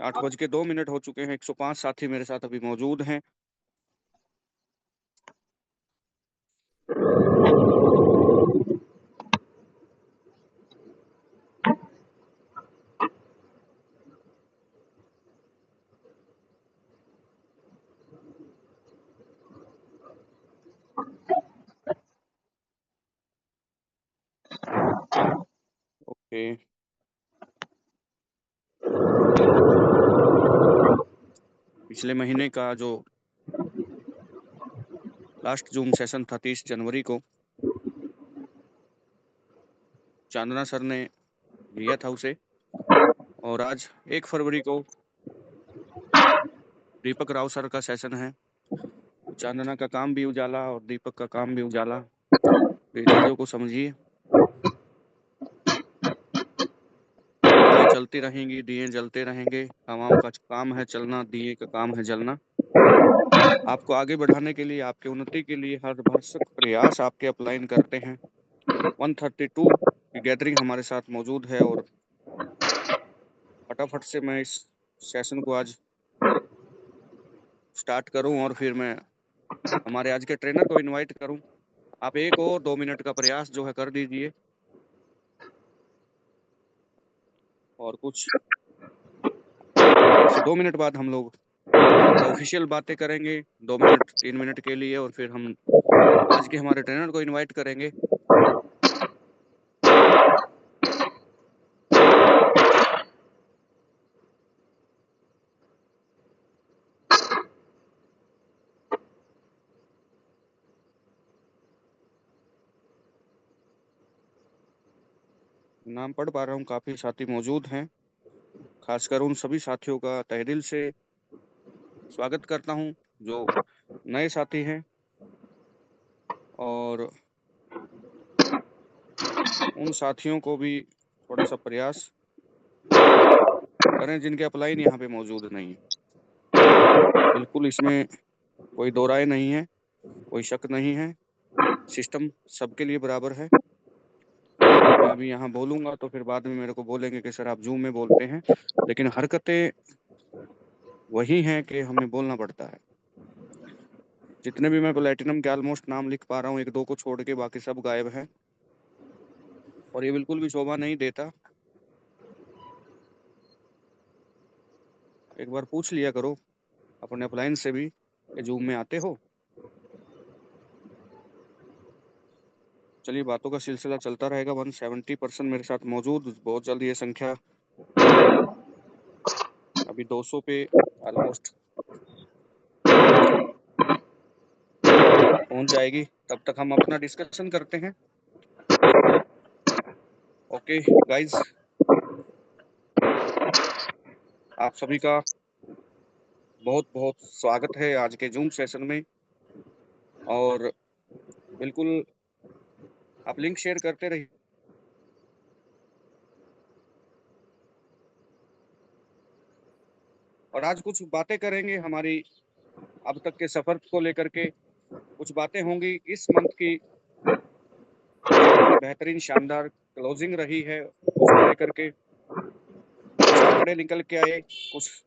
8:02 हो चुके हैं। 105 साथी मेरे साथ अभी मौजूद हैं। ओके, पिछले महीने का जो लास्ट जूम सेशन था 30 जनवरी को चांदना सर ने लिया था उसे, और आज 1 फरवरी को दीपक राव सर का सेशन है। चांदना का काम भी उजाला और दीपक का काम भी उजाला, ये चीजों को समझिए। दिए चलती रहेंगी, दिए जलते रहेंगे। हवाओं का काम है चलना, दिए का काम है जलना। आपको आगे बढ़ाने के लिए, आपके उन्नति के लिए हर भरसक प्रयास आपके अपलाइन करते हैं। 132 की गैदरिंग हमारे साथ मौजूद है, और फटाफट से मैं इस सेशन को आज स्टार्ट करूं और फिर मैं हमारे आज के ट्रेनर को इनवाइट करूं। आप 1 और 2 मिनट का प्रयास जो है कर दीजिए, और कुछ 1 से 2 मिनट बाद हम लोग ऑफिशियल बातें करेंगे 2 मिनट 3 मिनट के लिए, और फिर हम आज के हमारे ट्रेनर को इनवाइट करेंगे। नाम पढ़ पा रहा हूँ, काफी साथी मौजूद हैं। खासकर उन सभी साथियों का तहे दिल से स्वागत करता हूँ जो नए साथी हैं, और उन साथियों को भी थोड़ा सा प्रयास करें जिनके अपलाइन यहाँ पे मौजूद नहीं है। बिल्कुल इसमें कोई दो राय नहीं है, कोई शक नहीं है। सिस्टम सबके लिए बराबर है। मैं अभी यहाँ बोलूंगा तो फिर बाद में मेरे को बोलेंगे कि सर आप जूम में बोलते हैं, लेकिन हरकतें वही हैं कि हमें बोलना पड़ता है। जितने भी मैं प्लेटिनम के ऑलमोस्ट नाम लिख पा रहा हूँ, 1-2 को छोड़ के बाकी सब गायब हैं, और ये बिल्कुल भी शोभा नहीं देता। एक बार पूछ लिया करो अपने अपलाइन से भी कि जूम में आते हो। चलिए, बातों का सिलसिला चलता रहेगा। 170% मेरे साथ मौजूद, बहुत जल्द ये संख्या अभी 200 पे ऑलमोस्ट पहुंच जाएगी। तब तक हम अपना डिस्कशन करते हैं। ओके गाइज, आप सभी का बहुत बहुत स्वागत है आज के जूम सेशन में, और बिल्कुल आप लिंक शेयर करते रहिए। और आज कुछ बातें करेंगे हमारी अब तक के सफर को लेकर के। कुछ बातें होंगी इस मंथ की जो हमारी बेहतरीन शानदार क्लोजिंग रही है उसको लेकर के। कुछ आंकड़े निकल के आए, कुछ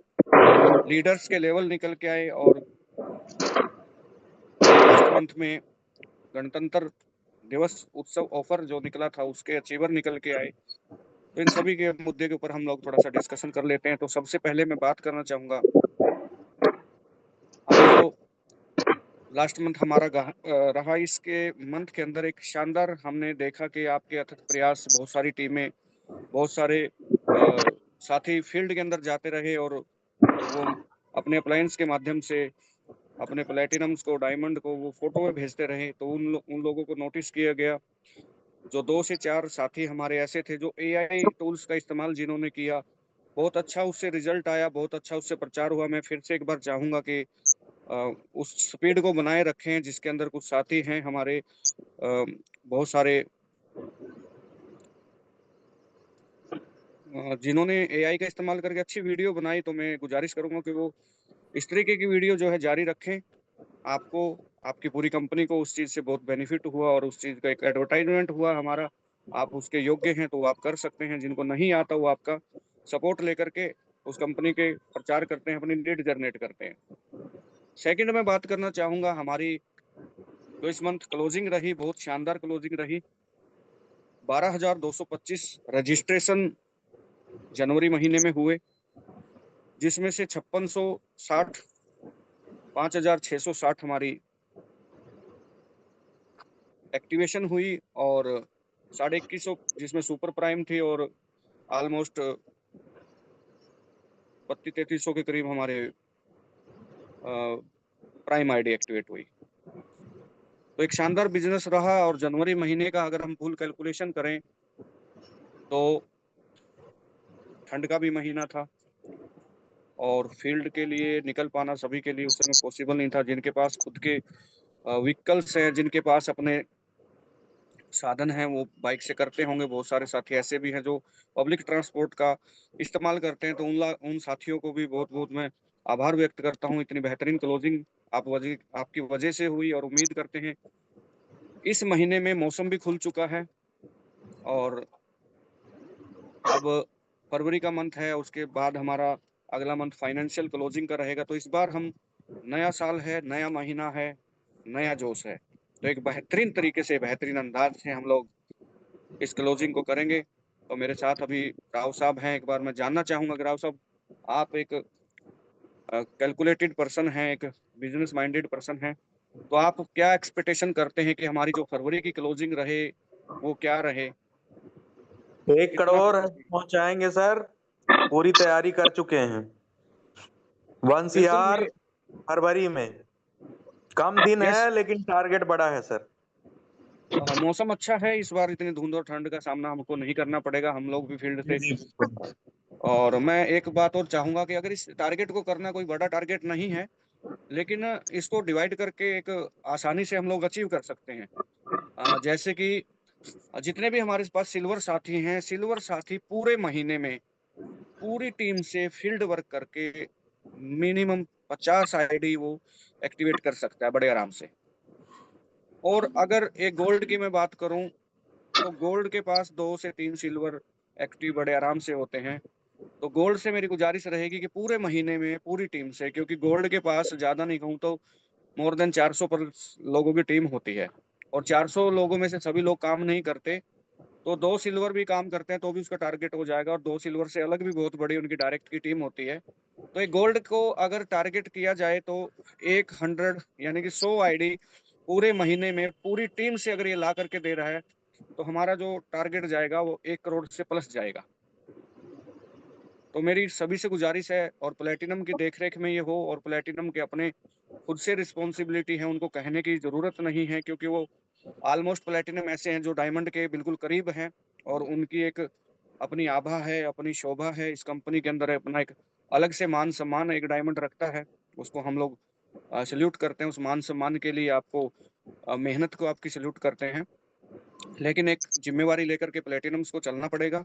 लीडर्स के लेवल निकल के आए, और लास्ट मंथ में गणतंत्र दिवस उत्सव ऑफर जो निकला था उसके अचीवर निकल के आए। तो इन सभी के मुद्दे के ऊपर हम लोग थोड़ा सा डिस्कशन कर लेते हैं। तो सबसे पहले मैं बात करना चाहूंगा, अभी जो लास्ट मंथ हमारा रहा, इसके मंथ के अंदर एक शानदार हमने देखा कि आपके अथक प्रयास, बहुत सारी टीमें, बहुत सारे साथी फील्ड के अंदर जाते रहे, और वो अपने अप्लायंस के माध्यम से अपने प्लेटिनम्स को, डायमंड को वो फोटो में भेजते रहे। तो उन लोगों को नोटिस किया गया। जो 2 से 4 साथी हमारे ऐसे थे जो AI टूल्स का इस्तेमाल जिन्होंने किया, बहुत अच्छा उससे रिजल्ट आया, बहुत अच्छा उससे प्रचार हुआ। मैं फिर से एक बार चाहूंगा कि उस स्पीड को बनाए रखें जिसके अंदर कुछ साथी हैं हमारे, बहुत सारे जिन्होंने AI का इस्तेमाल करके अच्छी वीडियो बनाई। तो मैं गुजारिश करूंगा कि वो इस तरीके की वीडियो जो है जारी रखें, आपको, आपकी पूरी कंपनी को उस चीज़ से बहुत बेनिफिट हुआ और उस चीज़ का एक एडवर्टाइज़मेंट हुआ हमारा, आप उसके योग्य हैं तो आप कर सकते हैं, जिनको नहीं आता वो आपका सपोर्ट लेकर के उस कंपनी के प्रचार करते हैं, अपनी लीड जनरेट करते हैं। सेकंड मैं बात करना चाहूँगा हमारी जो इस मंथ क्लोजिंग रही, बहुत शानदार क्लोजिंग रही। 12,225 रजिस्ट्रेशन जनवरी महीने में हुए, जिसमें से 5660 5,660 हमारी एक्टिवेशन हुई और 2150 जिसमें सुपर प्राइम थी और ऑलमोस्ट 3200-3300 के करीब हमारे प्राइम आईडी एक्टिवेट हुई। तो एक शानदार बिज़नेस रहा और जनवरी महीने का अगर हम फुल कैलकुलेशन करें, तो ठंड का भी महीना था और फील्ड के लिए निकल पाना सभी के लिए उस समय पॉसिबल नहीं था। जिनके पास खुद के व्हीकल्स हैं, जिनके पास अपने साधन हैं, वो बाइक से करते होंगे। बहुत सारे साथी ऐसे भी हैं जो पब्लिक ट्रांसपोर्ट का इस्तेमाल करते हैं, तो उन साथियों को भी बहुत-बहुत मैं आभार व्यक्त करता हूँ। इतनी बेहतरीन क्लोजिंग आपकी वजह से हुई और उम्मीद करते हैं इस महीने में मौसम भी खुल चुका है और अब फरवरी का मंथ है, उसके बाद हमारा अगला मंथ फाइनेंशियल क्लोजिंग का रहेगा। तो इस बार हम नया साल है, नया महीना है, नया जोश है। तो एक बेहतरीन तरीके से, बेहतरीन अंदाज से हम लोग इस क्लोजिंग को करेंगे। तो मेरे साथ अभी राव साहब हैं, एक बार मैं जानना चाहूँगा कि राव साहब, आप एक कैलकुलेटेड पर्सन हैं, एक बिज़नेस माइंडेड पर्सन हैं, तो आप क्या एक्सपेक्टेशन करते हैं कि हमारी जो फरवरी की क्लोजिंग रहे, वो क्या रहे? 1 कितना करोड़ प्रॉफ़िट? पहुंचाएंगे सर। पूरी तैयारी कर चुके हैं। 1 बिल्कुल सीआर मैं फरवरी में। कम दिन यस है लेकिन टारगेट बड़ा है सर। मौसम अच्छा है, इस बार इतनी धुंध और ठंड का सामना हमको नहीं करना पड़ेगा, हम लोग भी फील्ड जी से। जी बिल्कुल। और मैं एक बात और चाहूँगा कि अगर इस टारगेट को करना कोई बड़ा टारगेट नहीं है, लेकिन इसको डिवाइड करके एक आसानी से हम लोग अचीव कर सकते हैं। जैसे कि जितने भी हमारे पास सिल्वर साथी हैं, सिल्वर साथी पूरे महीने में पूरी टीम से फील्ड वर्क करके मिनिमम 50 आईडी वो एक्टिवेट कर सकता है बड़े आराम से। और अगर एक गोल्ड की मैं बात करूँ, तो गोल्ड के पास 2 से 3 सिल्वर एक्टिव बड़े आराम से होते हैं। तो गोल्ड से मेरी गुज़ारिश रहेगी कि पूरे महीने में पूरी टीम से, क्योंकि गोल्ड के पास ज़्यादा नहीं कहूँ तो मोर देन 400 प्लस लोगों की टीम होती है और 400 लोगों में से सभी लोग काम नहीं करते, तो 2 सिल्वर भी काम करते हैं तो भी उसका टारगेट हो जाएगा और 2 सिल्वर से अलग भी बहुत बड़ी उनकी डायरेक्ट की टीम होती है। तो एक गोल्ड को अगर टारगेट किया जाए तो 100 यानी कि 100 आईडी पूरे महीने में पूरी टीम से अगर ये ला करके दे रहा है, तो हमारा जो टारगेट जाएगा वो 1 करोड़ से प्लस जाएगा। तो मेरी सभी से गुज़ारिश है और प्लैटिनम की देख-रेख में ये हो और प्लैटिनम के अपने खुद से रिस्पॉन्सिबिलिटी है, उनको कहने की ज़रूरत नहीं है, क्योंकि वो ऑलमोस्ट प्लैटिनम ऐसे हैं जो डायमंड के बिल्कुल करीब हैं और उनकी एक अपनी आभा है, अपनी शोभा है, इस कंपनी के अंदर अपना एक अलग से मान-सम्मान एक डायमंड रखता है। उसको हम लोग सैल्यूट करते हैं, उस मान-सम्मान के लिए आपको मेहनत को आपकी सैल्यूट करते हैं। लेकिन एक ज़िम्मेवारी लेकर के प्लैटिनम्स को चलना पड़ेगा।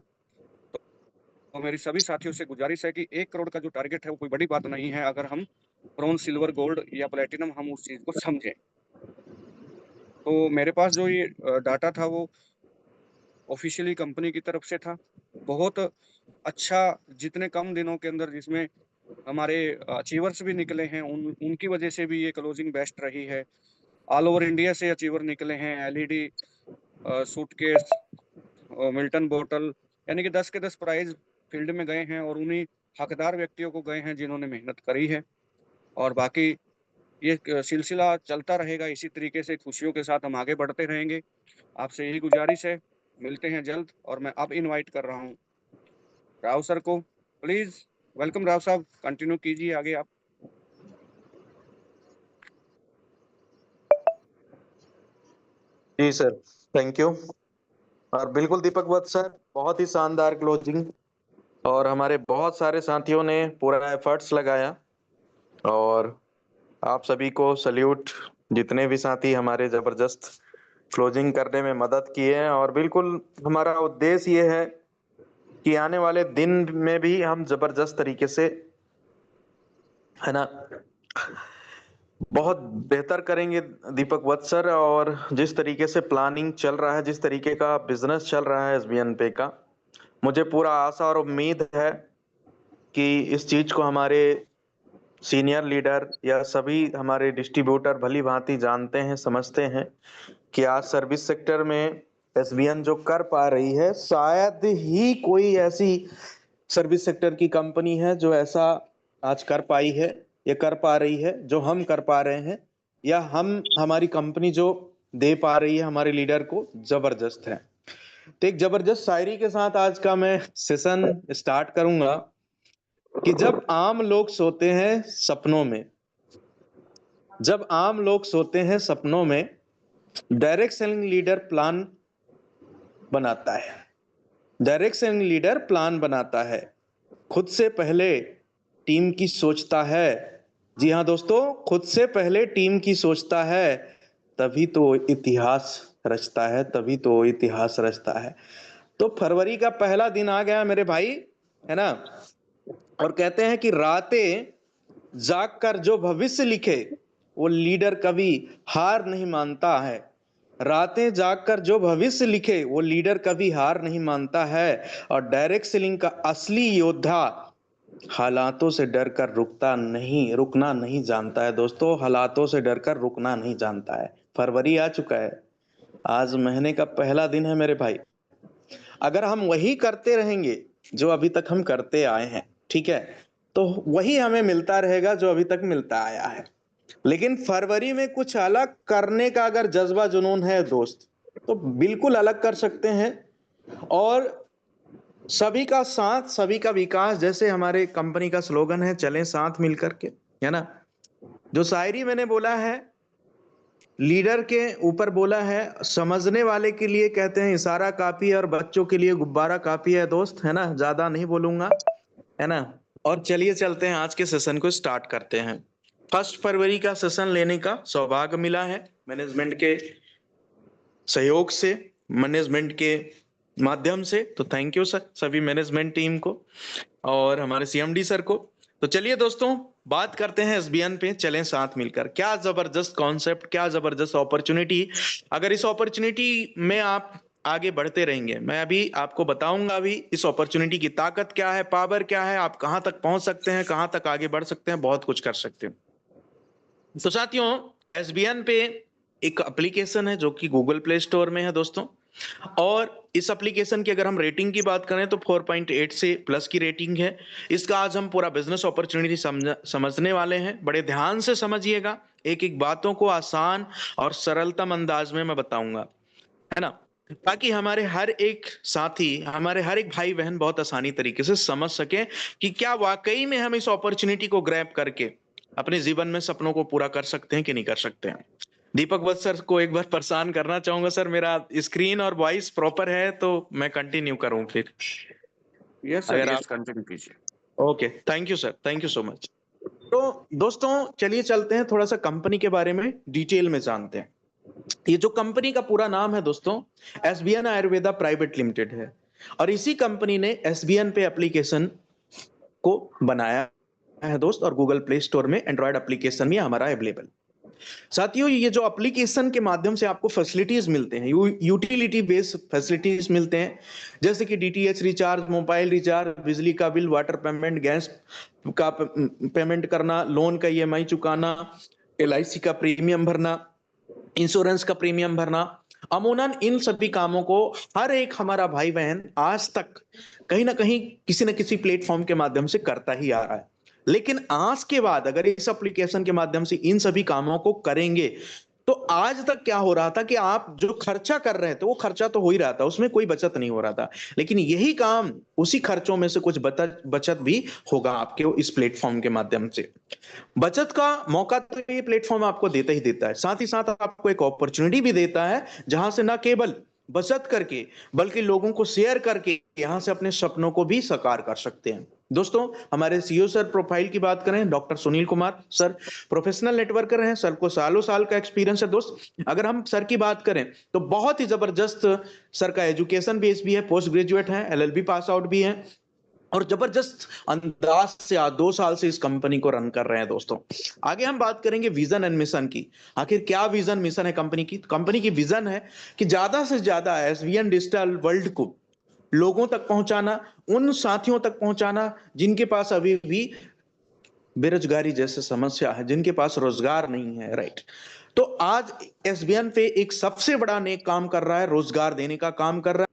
तो मेरी सभी साथियों से गुज़ारिश है कि 1 करोड़ का जो टारगेट है वो कोई बड़ी बात नहीं है, अगर हम ब्रॉन्ज़, सिल्वर, गोल्ड या प्लैटिनम हम उस चीज़ को समझें। तो मेरे पास जो ये डाटा था वो ऑफ़िशियली कंपनी की तरफ से था। बहुत अच्छा, जितने कम दिनों के अंदर जिसमें हमारे अचीवर्स भी निकले हैं, उनकी वजह से भी ये क्लोजिंग बेस्ट रही है। ऑल ओवर इंडिया से अचीवर निकले हैं, एलईडी सूटकेस मिल्टन बॉटल, यानी कि 10 के 10 प्राइज़ फ़ील्ड में गए हैं और उन्हीं हकदार व्यक्तियों को गए हैं जिन्होंने मेहनत करी है। और बाकी ये क सिलसिला चलता रहेगा, इसी तरीके से खुशियों के साथ हम आगे बढ़ते रहेंगे। आपसे यही गुज़ारिश है, मिलते हैं जल्द और मैं अब इनवाइट कर रहा हूँ राव सर को। प्लीज़ वेलकम राव साहब, कंटिन्यू कीजिए आगे आप। जी सर, थैंक यू। और बिल्कुल दीपक वत्स सर, बहुत ही शानदार क्लोजिंग। और हमारे बहुत सारे साथियों ने पूरा एफर्ट्स लगाया। और आप सभी को सल्यूट, जितने भी साथी हमारे जबरदस्त क्लोजिंग करने में मदद किए हैं। और बिल्कुल हमारा उद्देश्य ये है कि आने वाले दिन में भी हम जबरदस्त तरीके से, है ना, बहुत बेहतर करेंगे दीपक वत्स सर। और जिस तरीके से प्लानिंग चल रहा है, जिस तरीके का बिजनेस चल रहा है एसबीएन पे का, मुझे पूरा आशा और उम्मीद है कि इस चीज को हमारे सीनियर लीडर या सभी हमारे डिस्ट्रीब्यूटर भली भांति जानते हैं, समझते हैं कि आज सर्विस सेक्टर में एसबीएन जो कर पा रही है, शायद ही कोई ऐसी सर्विस सेक्टर की कंपनी है जो ऐसा आज कर पाई है, ये कर पा रही है जो हम कर पा रहे हैं, या हमारी कंपनी जो दे पा रही है हमारे लीडर को, जबरदस्त है। तो एक जबरदस्त शायरी के साथ आज का मैं सेशन स्टार्ट करूंगा कि जब आम लोग सोते हैं सपनों में, जब आम लोग सोते हैं सपनों में, डायरेक्ट सेलिंग लीडर प्लान बनाता है। डायरेक्ट सेलिंग लीडर प्लान बनाता है, खुद से पहले टीम की सोचता है। जी हाँ दोस्तों, खुद से पहले टीम की सोचता है, तभी तो इतिहास रचता है, तभी तो इतिहास रचता है। तो फरवरी का पहला दिन आ गया मेरे भाई, है ना। और कहते हैं कि रातें जाग कर जो भविष्य लिखे, वो लीडर कभी हार नहीं मानता है। रातें जाग कर जो भविष्य लिखे, वो लीडर कभी हार नहीं मानता है। और डायरेक्ट सेलिंग का असली योद्धा हालातों से डरकर रुकना नहीं जानता है। दोस्तों, हालातों से डरकर रुकना नहीं जानता है। फरवरी आ चुका है, आज महीने का पहला दिन है मेरे भाई। अगर हम वही करते रहेंगे जो अभी तक हम करते आए हैं, ठीक है, तो वही हमें मिलता रहेगा जो अभी तक मिलता आया है। लेकिन फरवरी में कुछ अलग करने का अगर जज्बा जुनून है दोस्त, तो बिल्कुल अलग कर सकते हैं। और सभी का साथ, सभी का विकास, जैसे हमारे कंपनी का स्लोगन है, चलें साथ मिलकर के, है ना। जो शायरी मैंने बोला है, लीडर के ऊपर बोला है, समझने वाले के लिए कहते हैं इशारा काफी है और बच्चों के लिए गुब्बारा काफी है दोस्त, है ना। ज्यादा नहीं बोलूंगा, है ना। और चलिए चलते हैं, आज के सेशन को स्टार्ट करते हैं। 1 फरवरी का सेशन लेने का सौभाग्य मिला है मैनेजमेंट के सहयोग से, मैनेजमेंट के माध्यम से। तो थैंक यू सर, सभी मैनेजमेंट टीम को और हमारे सीएमडी सर को। तो चलिए दोस्तों, बात करते हैं एसबीएन पे, चलें साथ मिलकर। क्या जबरदस्त कॉन्सेप्ट, क्या जबरदस्त अपॉर्चुनिटी। अगर इस अपॉर्चुनिटी में आप आगे बढ़ते रहेंगे, मैं अभी आपको बताऊंगा अभी इस अपॉर्चुनिटी की ताकत क्या है, पावर क्या है, आप कहां तक पहुंच सकते हैं, कहां तक आगे बढ़ सकते हैं, बहुत कुछ कर सकते हैं। तो साथियों, एसबीएन पे एक एप्लीकेशन है जो कि गूगल प्ले स्टोर में है दोस्तों। और इस एप्लीकेशन की अगर हम रेटिंग की बात करें तो 4.8 से प्लस की रेटिंग है। इसका आज हम पूरा बिजनेस अपॉर्चुनिटी समझने वाले हैं। बड़े ध्यान से समझिएगा, एक एक बातों को आसान और सरलतम अंदाज में मैं बताऊंगा, है ना, ताकि हमारे हर एक साथी, हमारे हर एक भाई बहन बहुत आसानी तरीके से समझ सके कि क्या वाकई में हम इस अपॉर्चुनिटी को ग्रैब करके अपने जीवन में सपनों को पूरा कर सकते हैं कि नहीं कर सकते हैं। दीपक वत्स सर को एक बार परेशान करना चाहूंगा सर, मेरा स्क्रीन और वॉइस प्रॉपर है तो मैं कंटिन्यू करूं फिर, यस सर, अगर आप। यस, कंटिन्यू कीजिए। Okay, thank you sir, thank you so much. तो दोस्तों, चलिए चलते हैं, थोड़ा सा कंपनी के बारे में डिटेल में जानते हैं। ये जो कंपनी का पूरा नाम है दोस्तों, एसबीएन आयुर्वेदा प्राइवेट लिमिटेड है। और इसी कंपनी ने एसबीएन पे एप्लीकेशन को बनाया है दोस्त, और गूगल प्ले स्टोर में एंड्रॉयड एप्लीकेशन भी हमारा अवेलेबल। साथियों, ये जो एप्लीकेशन के माध्यम से आपको फैसिलिटीज मिलते हैं, यूटिलिटी बेस्ड फैसिलिटीज मिलते हैं, जैसे कि डीटीएच रिचार्ज, मोबाइल रिचार्ज, बिजली का बिल, वाटर पेमेंट, गैस का पेमेंट करना, लोन का ईएमआई चुकाना, एलआईसी का प्रीमियम भरना, इंश्योरेंस का प्रीमियम भरना। अमूमन इन सभी कामों को हर एक हमारा भाई बहन आज तक कहीं ना कहीं किसी न किसी प्लेटफॉर्म के माध्यम से करता ही आ रहा है। लेकिन आज के बाद अगर इस एप्लीकेशन के माध्यम से इन सभी कामों को करेंगे, तो आज तक क्या हो रहा था कि आप जो खर्चा कर रहे थे वो खर्चा तो हो ही रहा था, उसमें कोई बचत नहीं हो रहा था। लेकिन यही काम, उसी खर्चों में से कुछ बचत भी होगा आपके इस प्लेटफॉर्म के माध्यम से। बचत का मौका तो ये प्लेटफॉर्म आपको देता ही देता है, साथ ही साथ आपको एक अपॉर्चुनिटी भी देता है जहां से न केवल बचत करके बल्कि लोगों को शेयर करके यहां से अपने सपनों को भी साकार कर सकते हैं। दोस्तों, हमारे सीईओ सर प्रोफाइल की बात करें, doctor Sunil Kumar sir professional networker हैं, सर को सालों साल का एक्सपीरियंस है दोस्त। अगर हम सर की बात करें तो बहुत ही जबरदस्त सर का एजुकेशन बेस भी है, पोस्ट ग्रेजुएट है, एलएलबी पास आउट भी है, और जबरदस्त अंदाज से आज 2 साल से इस कंपनी को रन कर रहे हैं दोस्तों। आगे हम बात करेंगे विजन एंड मिशन की। आखिर क्या विजन मिशन है कंपनी की? कंपनी की विजन है कि ज्यादा से ज्यादा एसवीएन डिजिटल वर्ल्ड को लोगों तक पहुंचाना, उन साथियों तक पहुंचाना जिनके पास अभी भी बेरोजगारी जैसे समस्या है, जिनके पास रोजगार नहीं है, राइट। तो आज एसबीएन पे एक सबसे बड़ा नेक काम कर रहा है, रोजगार देने का काम कर रहा है।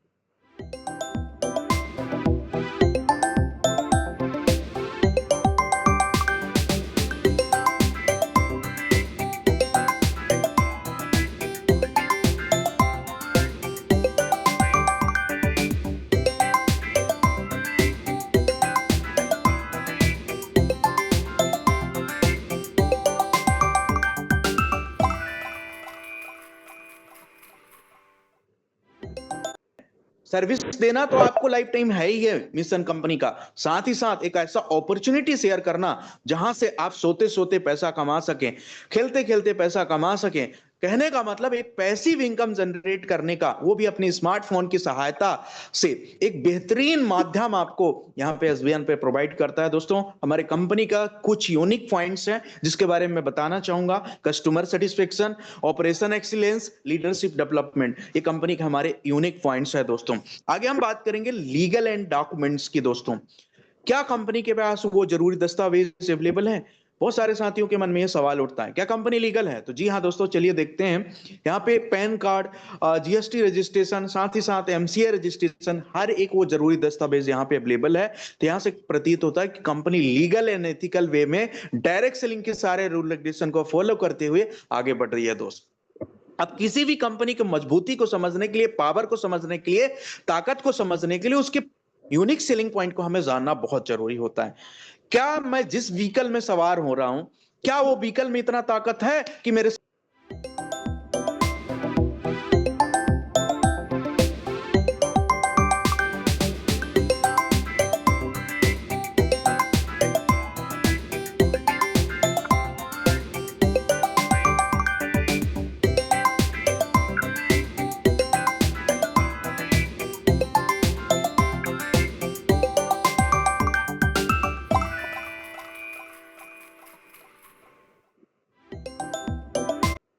सर्विस देना तो आपको लाइफ टाइम है ही है मिशन कंपनी का, साथ ही साथ एक ऐसा अपॉर्चुनिटी शेयर करना जहां से आप सोते सोते पैसा कमा सकें, खेलते खेलते पैसा कमा सकें। कहने का मतलब एक पैसिव इनकम जनरेट करने का, वो भी अपनी स्मार्टफोन की सहायता से, एक बेहतरीन माध्यम आपको यहां पे एसबीएन पे प्रोवाइड करता है। दोस्तों, हमारे कंपनी का कुछ यूनिक पॉइंट्स हैं जिसके बारे में बताना चाहूंगा। Customer satisfaction, operation excellence, leadership development, ये कंपनी के हमारे यूनिक पॉइंट्स है दोस्तों। आगे हम बात करेंगे लीगल एंड डॉक्यूमेंट्स की। दोस्तों, क्या कंपनी के पास वो जरूरी दस्तावेज अवेलेबल हैं? बहुत सारे साथियों के मन में ये सवाल उठता है, क्या कंपनी लीगल है? तो जी हाँ दोस्तों, चलिए देखते हैं। यहाँ पे पैन कार्ड, जीएसटी रजिस्ट्रेशन, साथ ही साथ एमसीए रजिस्ट्रेशन, हर एक वो जरूरी दस्तावेज यहाँ पे अवेलेबल है। तो यहाँ से प्रतीत होता है कि कंपनी लीगल एंड एथिकल वे में डायरेक्ट सेलिंग के सारे रूल रेगुलेशन को फॉलो करते हुए आगे बढ़ रही है दोस्त। अब किसी भी कंपनी की मजबूती को समझने के लिए, पावर को समझने के लिए, ताकत को समझने के लिए उसके यूनिक सेलिंग पॉइंट को हमें जानना बहुत जरूरी होता है। क्या मैं जिस व्हीकल में सवार हो रहा हूं, क्या वो व्हीकल में इतना ताकत है कि मेरे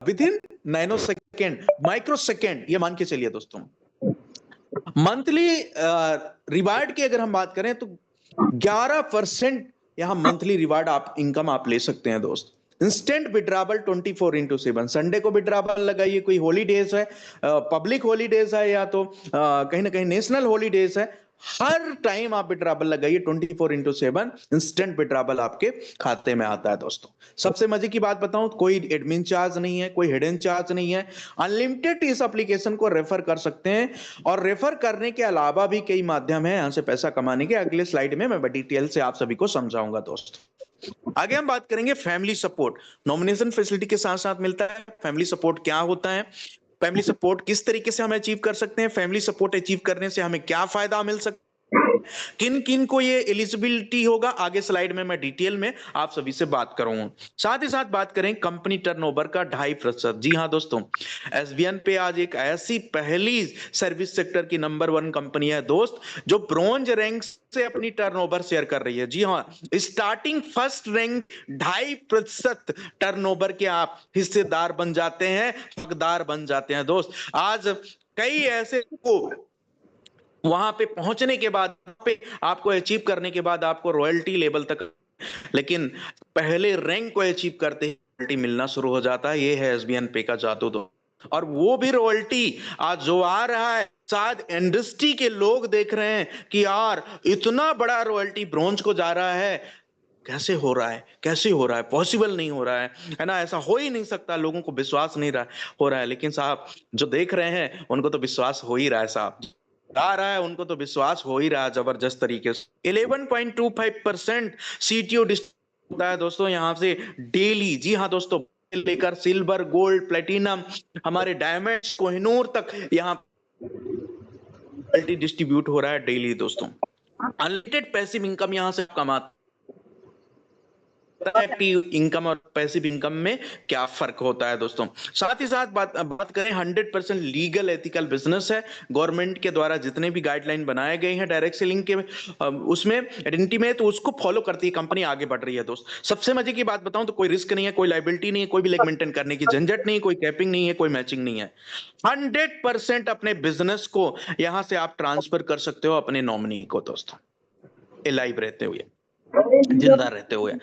with in nano second, micro second, ये मान के चलिए दोस्तों। मंथली रिवार्ड की अगर हम बात करें तो 11% यहां मंथली रिवार्ड आप इनकम आप ले सकते हैं दोस्त। इंस्टेंट विड्रावल 24/7, संडे को विड्रावल लगाइए, कोई हॉलीडेज है, पब्लिक हॉलीडेज है, या तो कहीं ना कहीं नेशनल हॉलीडेज है, हर टाइम आप विड्रावल लगाइए, 24/7 इंस्टेंट विड्रावल आपके खाते में आता है दोस्तों। सबसे मजे की बात बताऊं, कोई एडमिन चार्ज नहीं है, कोई हिडन चार्ज नहीं है, अनलिमिटेड इस एप्लीकेशन को रेफर कर सकते हैं। और रेफर करने के अलावा भी कई माध्यम है यहां से पैसा कमाने के, अगले स्लाइड में मैं डिटेल से आप सभी को समझाऊंगा दोस्तों। आगे हम बात करेंगे फैमिली सपोर्ट। नॉमिनेशन फैसिलिटी के साथ साथ मिलता है। फैमिली सपोर्ट क्या होता है, फैमिली सपोर्ट किस तरीके से हम अचीव कर सकते हैं, फैमिली सपोर्ट अचीव करने से हमें क्या फायदा मिल सकता है, किन किन को ये एलिजिबिलिटी होगा, आगे स्लाइड में मैं डिटेल में आप सभी से बात करूंगा। साथ ही साथ बात करें कंपनी टर्नओवर का 2.5%। जी हां दोस्तों, एसबीएन पे आज एक ऐसी पहली सर्विस सेक्टर की नंबर 1 कंपनी है दोस्त, जो ब्रॉन्ज रैंक से अपनी टर्नओवर शेयर कर रही है। जी हां, स्टार्टिंग फर्स्ट रैंक 2.5% टर्नओवर के आप हिस्सेदार बन जाते हैं, हकदार बन जाते हैं दोस्त। आज कई ऐसे को वहां पे पहुंचने के बाद, पे आपको अचीव करने के बाद आपको रॉयल्टी लेवल तक, लेकिन पहले रैंक को अचीव करते ही रॉयल्टी मिलना शुरू हो जाता है। ये है एसबीएन पे का जादू दो। और वो भी रॉयल्टी आज जो आ रहा है, शायद इंडस्ट्री के लोग देख रहे हैं कि यार इतना बड़ा रॉयल्टी ब्रॉन्ज को जा रहा है, कैसे हो रहा है, कैसे हो रहा है, पॉसिबल नहीं हो रहा है ना, ऐसा हो ही नहीं सकता, लोगों को विश्वास नहीं रहा हो रहा है। लेकिन साहब जो देख रहे हैं उनको तो विश्वास हो ही रहा है, साहब आ रहा है उनको तो विश्वास हो ही रहा है जबरदस्त तरीके से। 11.25% सीटीओ होता है दोस्तों यहाँ से डेली। जी हाँ दोस्तों, लेकर सिल्वर, गोल्ड, प्लेटिनम, हमारे डायमंड, कोहिनूर तक यहाँ डिस्ट्रीब्यूट हो रहा है डेली दोस्तों। अनलिमिटेड पैसिव इनकम यहाँ से कमाते होता है एक्टिव इनकम और पैसिव इनकम में क्या फर्क होता है दोस्तों। साथ ही साथ बात करें 100% लीगल एथिकल बिजनेस है। गवर्नमेंट के द्वारा जितने भी गाइडलाइन बनाए गए हैं डायरेक्ट सेलिंग के उसमें आइडेंटिटी में, तो उसको फॉलो करती है कंपनी, आगे बढ़ रही है दोस्त। सबसे मजे की बात बताऊं तो कोई रिस्क नहीं है, कोई लाइबिलिटी नहीं है, कोई भी लेग मेंटेन करने की झंझट नहीं, कोई कैपिंग नहीं है, कोई मैचिंग नहीं है। 100% अपने बिजनेस को यहां से आप ट्रांसफर कर सकते हो अपने नॉमिनी को दोस्तों, लाइव रहते हुए, जिंदा रहते हुए।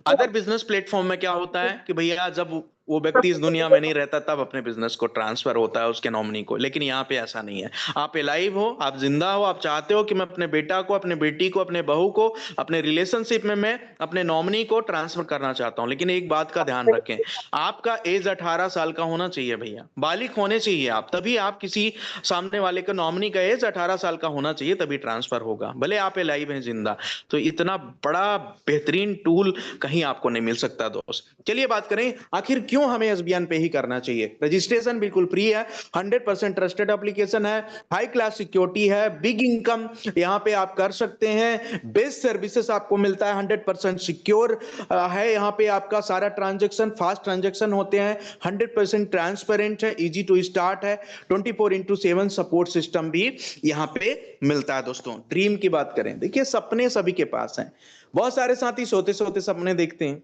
अदर बिजनेस प्लेटफॉर्म में क्या होता है कि भैया जब वो व्यक्ति इस दुनिया में नहीं रहता तब अपने बिजनेस को ट्रांसफर होता है उसके नॉमिनी को, लेकिन यहाँ पे ऐसा नहीं है। आप लाइव हो, आप जिंदा हो, आप चाहते हो कि मैं अपने बेटा को, अपने बेटी को, अपने बहू को, अपने रिलेशनशिप में मैं अपने नॉमिनी को ट्रांसफर करना चाहता हूं, लेकिन एक बात का ध्यान रखें, आपका एज 18 साल का होना चाहिए भैया, बालिग होने चाहिए आप, तभी आप किसी सामने वाले का नॉमिनी का एज 18 साल का होना चाहिए, तभी ट्रांसफर होगा, भले आप लाइव हैं जिंदा। तो इतना बड़ा बेहतरीन टूल कहीं आपको नहीं मिल सकता दोस्त। चलिए बात करें आखिर क्यों हमें एसबीएन पे ही करना चाहिए। रजिस्ट्रेशन बिल्कुल फ्री है, 100% ट्रस्टेड एप्लीकेशन है, हाई क्लास सिक्योरिटी है, बिग इनकम यहां पे आप कर सकते हैं, बेस्ट सर्विसेज आपको मिलता है, 100% सिक्योर है, यहां पे आपका सारा ट्रांजैक्शन फास्ट ट्रांजैक्शन होते हैं, 100% ट्रांसपेरेंट है, इजी टू स्टार्ट है, 24/7 सपोर्ट सिस्टम भी यहां पे मिलता है दोस्तों। ड्रीम की बात करें, देखिए सपने सभी के पास हैं, बहुत सारे साथी सोते सोते सपने देखते हैं,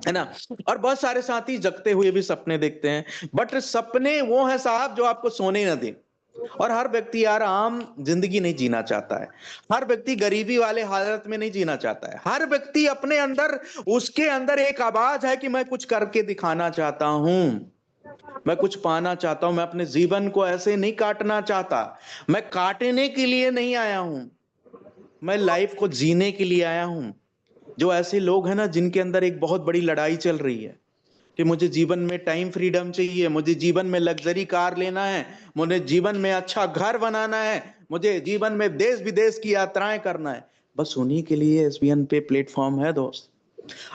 है ना, और बहुत सारे साथी जगते हुए भी सपने देखते हैं, बट सपने वो है साहब जो आपको सोने न दे। और हर व्यक्ति यार आम जिंदगी नहीं जीना चाहता है, हर व्यक्ति गरीबी वाले हालत में नहीं जीना चाहता है, हर व्यक्ति अपने अंदर, उसके अंदर एक आवाज है कि मैं कुछ करके दिखाना चाहता हूं, मैं कुछ पाना चाहता हूं, मैं अपने जीवन को ऐसे नहीं काटना चाहता, मैं काटने के लिए नहीं आया हूं, मैं लाइफ को जीने के लिए आया हूं। जो ऐसे लोग हैं ना जिनके अंदर एक बहुत बड़ी लड़ाई चल रही है कि मुझे जीवन में टाइम फ्रीडम चाहिए, मुझे जीवन में लग्जरी कार लेना है, मुझे जीवन में अच्छा घर बनाना है, मुझे जीवन में देश विदेश की यात्राएं करना है, बस उन्हीं के लिए एसबीएन पे प्लेटफॉर्म है दोस्त।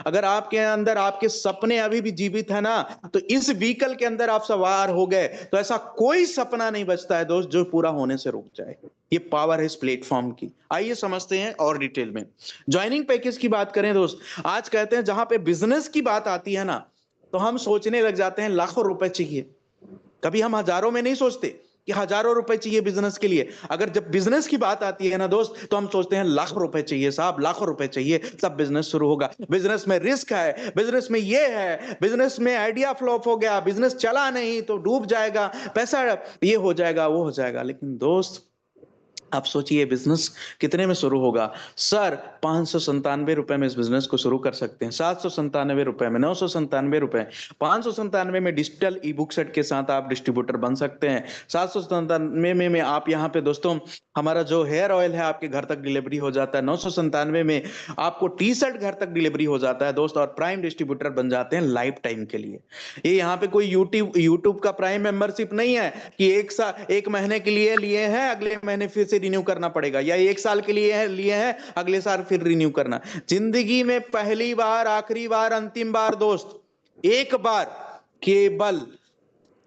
अगर आपके अंदर आपके सपने अभी भी जीवित है ना, तो इस व्हीकल के अंदर आप सवार हो गए तो ऐसा कोई सपना नहीं बचता है दोस्त जो पूरा होने से रुक जाए। ये पावर है इस प्लेटफॉर्म की। आइए समझते हैं और डिटेल में। ज्वाइनिंग पैकेज की बात करें दोस्त, आज कहते हैं जहां पे बिजनेस की बात आती है ना, तो हम सोचने लग जाते हैं लाखों रुपए चाहिए, कभी हम हजारों में नहीं सोचते कि हजारों रुपए चाहिए बिजनेस के लिए। अगर जब बिजनेस की बात आती है ना दोस्त, तो हम सोचते हैं लाखों रुपए चाहिए साहब, लाखों रुपए चाहिए तब बिजनेस शुरू होगा। बिजनेस में रिस्क है, बिजनेस में ये है, बिजनेस में आइडिया फ्लॉप हो गया, बिजनेस चला नहीं तो डूब जाएगा, पैसा ये हो जाएगा वो हो जाएगा। लेकिन दोस्त आप सोचिए बिजनेस कितने में शुरू होगा। सर 597 रुपए में इस बिजनेस को शुरू कर सकते हैं, 797 रुपए में, 997 रुपए, 597 में डिजिटल ई बुक सेट के साथ आप डिस्ट्रीब्यूटर बन सकते हैं, 797 में आप यहाँ पे दोस्तों हमारा जो हेयर ऑयल है आपके घर तक डिलीवरी हो जाता है, 997 में आपको टी शर्ट घर तक डिलीवरी हो जाता है दोस्त, और प्राइम डिस्ट्रीब्यूटर बन जाते हैं लाइफ टाइम के लिए। ये यहाँ पे कोई यूट्यूब का प्राइम मेंबरशिप नहीं है कि एक महीने के लिए लिए हैं, अगले महीने फिर से रिन्यू करना पड़ेगा, या एक साल के लिए लिए हैं, अगले साल फिर रिन्यू करना। जिंदगी में पहली बार, आखिरी बार, अंतिम बार दोस्त, एक बार केवल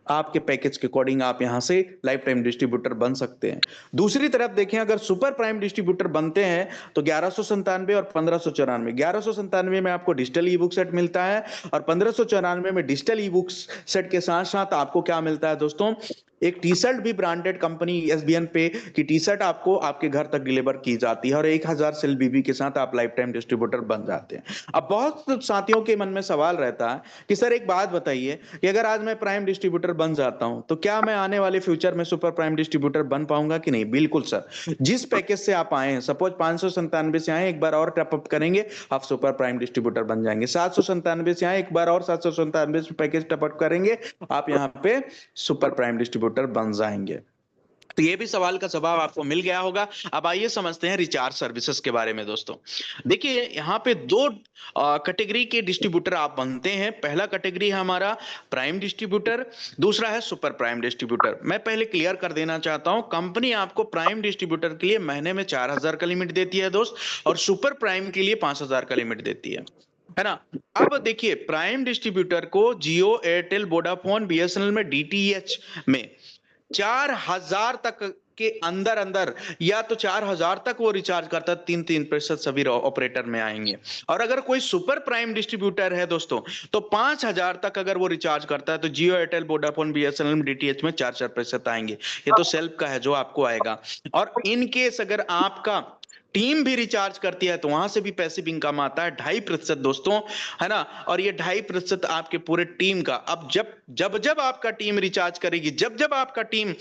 आपके पैकेज के अकॉर्डिंग आप यहां से लाइफ टाइम डिस्ट्रीब्यूटर बन सकते हैं। दूसरी तरफ देखें, अगर सुपर प्राइम डिस्ट्रीब्यूटर बनते हैं तो 1197 और 1594, 1197 में आपको डिजिटल ई बुक सेट मिलता है, और 1594 में डिजिटल ई बुक सेट के साथ साथ आपको क्या मिलता है दोस्तों, एक टी शर्ट भी ब्रांडेड कंपनी एसबीएन पे की टी शर्ट आपको आपके घर तक डिलीवर की जाती है, और 1000 सेल बीबी के साथ आप लाइफ टाइम डिस्ट्रीब्यूटर बन जाते हैं। अब बहुत साथियों के मन में सवाल रहता है कि सर एक बात बताइए कि अगर आज मैं प्राइम डिस्ट्रीब्यूटर बन जाता हूं तो क्या मैं आने वाले फ्यूचर में सुपर प्राइम डिस्ट्रीब्यूटर बन पाऊंगा कि नहीं? बिल्कुल सर, जिस पैकेज से आप आए हैं, सपोज 597 से आए, एक बार और टॉप अप करेंगे आप सुपर प्राइम डिस्ट्रीब्यूटर बन जाएंगे, 797 से आए, एक बार और 797 पैकेज टॉप अप करेंगे, आप यहाँ पे सुपर प्राइम डिस्ट्रीब्यूटर बन जाएंगे। तो ये भी सवाल का जवाब आपको मिल गया होगा। अब आइए समझते हैं रिचार्ज सर्विसेज के बारे में दोस्तों। देखिए यहाँ पे दो कैटेगरी के डिस्ट्रीब्यूटर आप बनते हैं। पहला कैटेगरी है हमारा प्राइम डिस्ट्रीब्यूटर, दूसरा है सुपर प्राइम डिस्ट्रीब्यूटर। मैं पहले क्लियर कर देना चाहता हूं, कंपनी आपको प्राइम डिस्ट्रीब्यूटर के लिए महीने में 4000 का लिमिट देती है दोस्त, और सुपर प्राइम के लिए 5000 का लिमिट देती है ना। अब देखिए प्राइम डिस्ट्रीब्यूटर को जियो, एयरटेल, वोडाफोन, बीएसएनएल में, डीटीएच में 4,000 तक के अंदर अंदर, या तो 4,000 तक वो रिचार्ज करता है, 3-3% सभी ऑपरेटर में आएंगे। और अगर कोई सुपर प्राइम डिस्ट्रीब्यूटर है दोस्तों, तो 5,000 तक अगर वो रिचार्ज करता है तो जियो, एयरटेल, वोडाफोन, बीएसएनएल, डीटीएच में 4-4% आएंगे। ये तो सेल्फ का है जो आपको आएगा। और इन केस अगर आपका टीम भी रिचार्ज करती है तो वहां से भी पैसिव इनकम आता है 2.5% दोस्तों, है ना। और ये 2.5% आपके पूरे टीम का, अब जब जब जब आपका टीम रिचार्ज करेगी, जब जब आपका टीम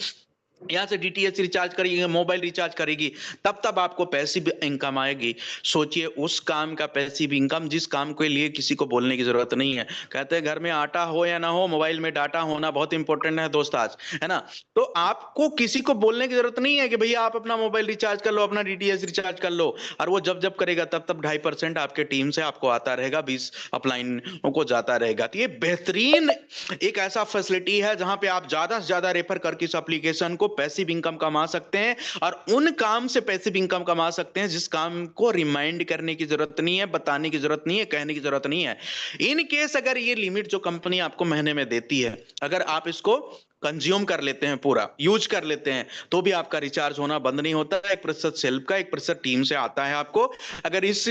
यहां से डीटीएच रिचार्ज करेगी, मोबाइल रिचार्ज करेगी, तब तब आपको पैसिव इनकम आएगी। सोचिए उस काम का पैसिव इनकम जिस काम के लिए किसी को बोलने की जरूरत नहीं है। कहते हैं घर में आटा हो या ना हो, मोबाइल में डाटा होना बहुत इंपॉर्टेंट है दोस्त आज, है ना। तो आपको किसी को बोलने की जरूरत नहीं है कि भैया आप अपना मोबाइल रिचार्ज कर लो, अपना डीटीएच रिचार्ज कर लो, और वो जब जब करेगा तब तब 2.5% आपके टीम से आपको आता रहेगा, 20 अपलाइन को जाता रहेगा। तो ये बेहतरीन एक ऐसा फैसिलिटी है जहां पे आप ज्यादा से ज्यादा रेफर करके इस एप्लीकेशन को पैसिव इनकम कमा सकते हैं, और उन काम से पैसिव इनकम कमा सकते हैं जिस काम को रिमाइंड करने की जरूरत नहीं है, बताने की जरूरत नहीं है, कहने की जरूरत नहीं है। इन केस अगर ये लिमिट जो कंपनी आपको महीने में देती है, अगर आप इसको कंज्यूम कर लेते हैं, पूरा यूज कर लेते हैं, तो भी आपका रिचार्ज होना बंद नहीं होता है। 1% सेल्फ का, 1% टीम से आता है आपको। अगर इस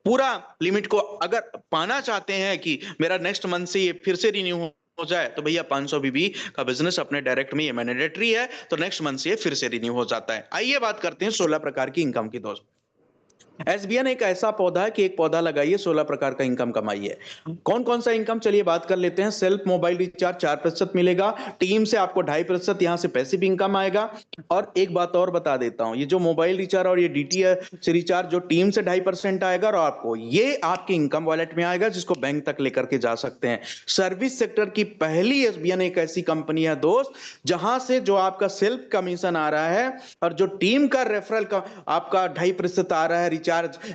पूरा लिमिट को अगर पाना चाहते हैं कि मेरा नेक्स्ट मंथ से ये फिर से रिन्यू हो जाए, तो भैया 500 बीबी का बिजनेस अपने डायरेक्ट में ये मैंडेटरी है, तो नेक्स्ट मंथ से फिर से रिन्यू हो जाता है। आइए बात करते हैं 16 प्रकार की इनकम की दोस्त। एसबीएन एक ऐसा पौधा है कि एक पौधा लगाइए, 16 प्रकार का इनकम कमाइए। कौन कौन सा इनकम, चलिए बात कर लेते हैं। सेल्फ मोबाइल रिचार्ज 4% मिलेगा, टीम से आपको 2.5% यहां से पैसिव इनकम आएगा। और एक बात और बता देता हूं, ये जो मोबाइल रिचार्ज और ये डीटीएच रिचार्ज जो टीम से 2.5% आएगा, और आपको ये आपके इनकम वॉलेट में आएगा, जिसको बैंक तक लेकर के जा सकते हैं। सर्विस सेक्टर की पहली एसबीएन एक ऐसी कंपनी है दोस्त, जहां से जो आपका सेल्फ कमीशन आ रहा है और जो टीम का रेफरल का आपका 2.5% आ रहा है रिचार्ज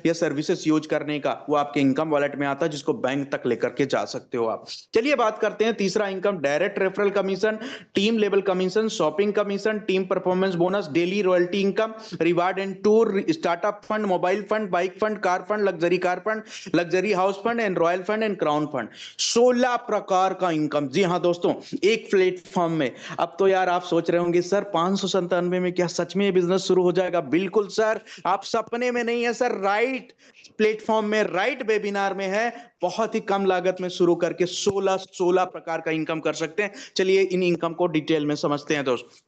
या सर्विसेज यूज करने का, वो आपके इनकम वॉलेट में आता है, जिसको बैंक तक लेकर के जा सकते हो आप। चलिए बात करते हैं तीसरा income, direct referral commission, team level commission, shopping commission, team performance bonus, daily royalty income, reward and tour, startup fund, mobile fund, bike fund, car fund, luxury car fund, luxury house fund and royal fund and crown fund. 16 प्रकार का income. जी हाँ दोस्तों, एक platform में। अब तो यार आप सोच रहे होंगे सर 597 में क्या सच में ये बिजनेस शुरू हो जाएगा? बिल्कुल सर, आप सपने में नहीं है सर, राइट प्लेटफॉर्म में, राइट वेबिनार में है। बहुत ही कम लागत में शुरू करके 16 प्रकार का इनकम कर सकते हैं। चलिए इन इनकम को डिटेल में समझते हैं दोस्त।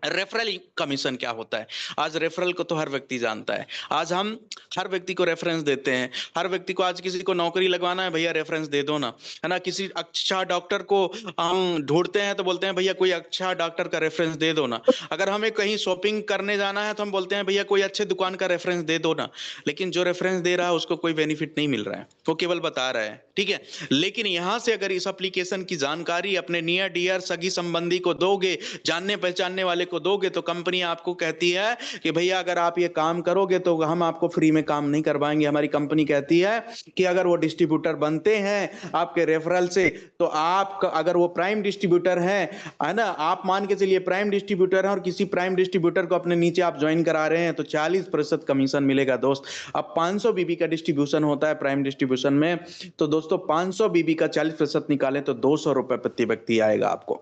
रेफरल कमीशन क्या होता है? आज रेफरल को तो हर व्यक्ति जानता है। आज हम हर व्यक्ति को रेफरेंस देते हैं। हर व्यक्ति को, आज किसी को नौकरी लगवाना है, भैया रेफरेंस दे दो ना, है ना। किसी अच्छा डॉक्टर को हम ढूंढते हैं तो बोलते हैं भैया कोई अच्छा डॉक्टर का रेफरेंस दे दो ना। अगर हमें कहीं शॉपिंग करने जाना है तो हम बोलते हैं भैया कोई अच्छे दुकान का रेफरेंस दे दो ना। लेकिन जो रेफरेंस दे रहा है उसको कोई बेनिफिट नहीं मिल रहा है, वो केवल बता रहा है, ठीक है। लेकिन यहां से अगर इस एप्लीकेशन की जानकारी अपने नियर डियर सगी संबंधी को दोगे, जानने पहचानने वाले को दोगे, तो कंपनी आपको कहती है कि भैया अगर आप ये काम करोगे तो हम आपको फ्री में काम नहीं करवाएंगे। हमारी कंपनी कहती है कि अगर वो डिस्ट्रीब्यूटर बनते हैं आपके रेफरल से, तो आप अगर वो प्राइम डिस्ट्रीब्यूटर है ना, आप मान के चलिए प्राइम डिस्ट्रीब्यूटर है और किसी प्राइम डिस्ट्रीब्यूटर को अपने नीचे आप ज्वाइन करा रहे हैं, तो 40% कमीशन मिलेगा दोस्त। अब 500 बीबी का डिस्ट्रीब्यूशन होता है प्राइम डिस्ट्रीब्यूशन में, तो दोस्तों 500 बीबी का 40% निकालें तो 200 रुपए प्रति व्यक्ति आएगा आपको।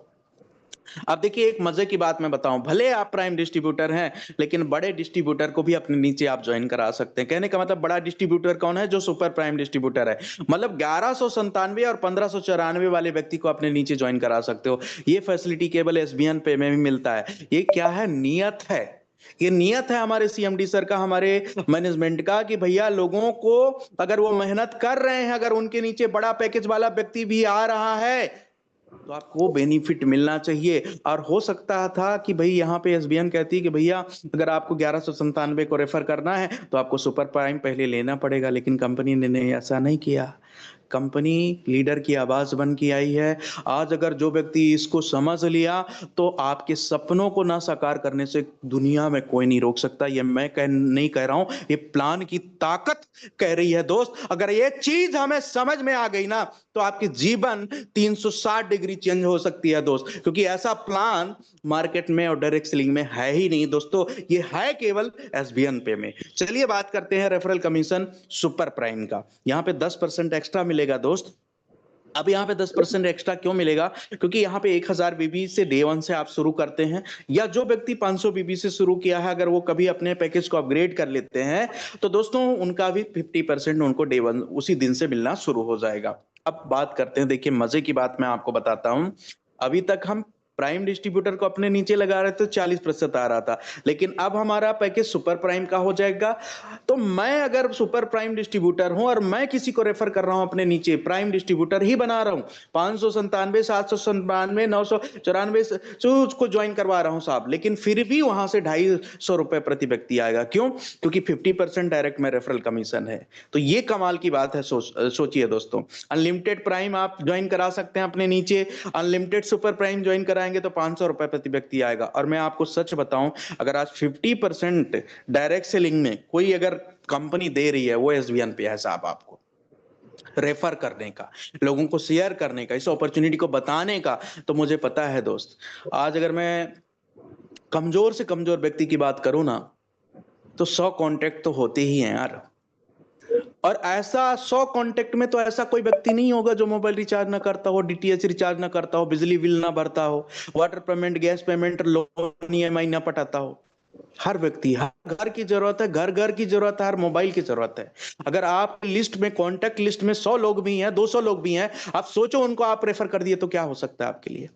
अब देखिए एक मजे की बात मैं बताऊं, भले आप प्राइम डिस्ट्रीब्यूटर हैं, लेकिन बड़े डिस्ट्रीब्यूटर को भी अपने नीचे आप ज्वाइन करा सकते हैं। कहने का मतलब बड़ा डिस्ट्रीब्यूटर कौन है? जो सुपर प्राइम डिस्ट्रीब्यूटर है। मतलब 1197 और 1594 वाले व्यक्ति को अपने नीचे ज्वाइन करा सकते हो। ये फैसिलिटी केवल एसबीएन पे में भी मिलता है। ये क्या है? नियत है। ये नियत है हमारे सीएमडी सर का, हमारे मैनेजमेंट का, कि भैया लोगों को अगर वो मेहनत कर रहे हैं, अगर उनके नीचे बड़ा पैकेज वाला व्यक्ति भी आ रहा है, तो आपको बेनिफिट मिलना चाहिए। और हो सकता था कि भाई यहाँ पे एसबीएन कहती है कि भैया अगर आपको 1197 को रेफर करना है तो आपको सुपर प्राइम पहले लेना पड़ेगा, लेकिन कंपनी ने ऐसा नहीं किया। कंपनी लीडर की आवाज बन के आई है। आज अगर जो व्यक्ति इसको समझ लिया, तो आपके सपनों को ना साकार करने से दुनिया में कोई नहीं रोक सकता। ये मैं नहीं कह रहा हूं, ये प्लान की ताकत कह रही है दोस्त। अगर ये चीज हमें समझ में आ गई ना, तो आपकी जीवन 360 डिग्री चेंज हो सकती है दोस्त, क्योंकि ऐसा प्लान मार्केट में और डायरेक्ट सेलिंग में है ही नहीं दोस्तों, ये है केवल एसबीएन पे में। चलिए बात करते हैं रेफरल कमीशन सुपर प्राइम का। यहां पे 10% एक्स्ट्रा मिलेगा दोस्त। अब यहाँ पे 10% एक्स्ट्रा क्यों मिलेगा? क्योंकि यहाँ पे 1000 बीबी से डे 1 से आप शुरू करते हैं, या जो व्यक्ति 500 बीबी से शुरू किया है, अगर वो कभी अपने पैकेज को अपग्रेड कर लेते हैं, तो दोस्तों उनका भी 50% उनको डे 1 उसी दिन से मिलना शुरू हो जाएगा। अब बात करते हैं, देखिए मजे की बात मैं आपको बताता हूं। अभी तक हम प्राइम डिस्ट्रीब्यूटर को अपने नीचे लगा रहे थे, 40% आ रहा था, लेकिन अब हमारा पैकेज सुपर प्राइम का हो जाएगा। तो मैं अगर सुपर प्राइम डिस्ट्रीब्यूटर हूं और मैं किसी को रेफर कर रहा हूं अपने नीचे, प्राइम डिस्ट्रीब्यूटर ही बना रहा हूं, 597, 797, 994 उसको ज्वाइन करवा रहा हूं साहब, लेकिन फिर भी वहां से 250 रुपए प्रति व्यक्ति आएगा। क्यों? क्योंकि 50% डायरेक्ट में रेफरल कमीशन है। तो ये कमाल की बात है। सोचिए दोस्तों, अनलिमिटेड प्राइम आप ज्वाइन करा सकते हैं अपने नीचे, अनलिमिटेड सुपर प्राइम ज्वाइन कराएंगे तो 500 रुपए प्रति व्यक्ति आएगा। और मैं आपको सच बताऊं, अगर आज 50% डायरेक्ट सेलिंग में कोई अगर कंपनी दे रही है, वो एसबीएन पे है साहब। आपको रेफर करने का, लोगों को शेयर करने का, इस अपॉर्चुनिटी को बताने का, तो मुझे पता है दोस्त, आज अगर मैं कमजोर से कमजोर व्यक्ति की बात करूं ना, तो 100 कांटेक्ट तो होते ही हैं यार। और ऐसा 100 कांटेक्ट में तो ऐसा कोई व्यक्ति नहीं होगा जो मोबाइल रिचार्ज ना करता हो, डीटीएच रिचार्ज ना करता हो, बिजली बिल ना भरता हो, water payment, gas payment, loan EMI ना पटाता हो। हर व्यक्ति, हर घर की जरूरत है, घर घर की जरूरत है, हर मोबाइल की जरूरत है। अगर आप लिस्ट में, कॉन्टैक्ट लिस्ट में 100 लोग भी हैं, 200 लोग भी हैं, आप सोचो उनको आप रेफर कर दिए तो क्या हो सकता है आपके लिए?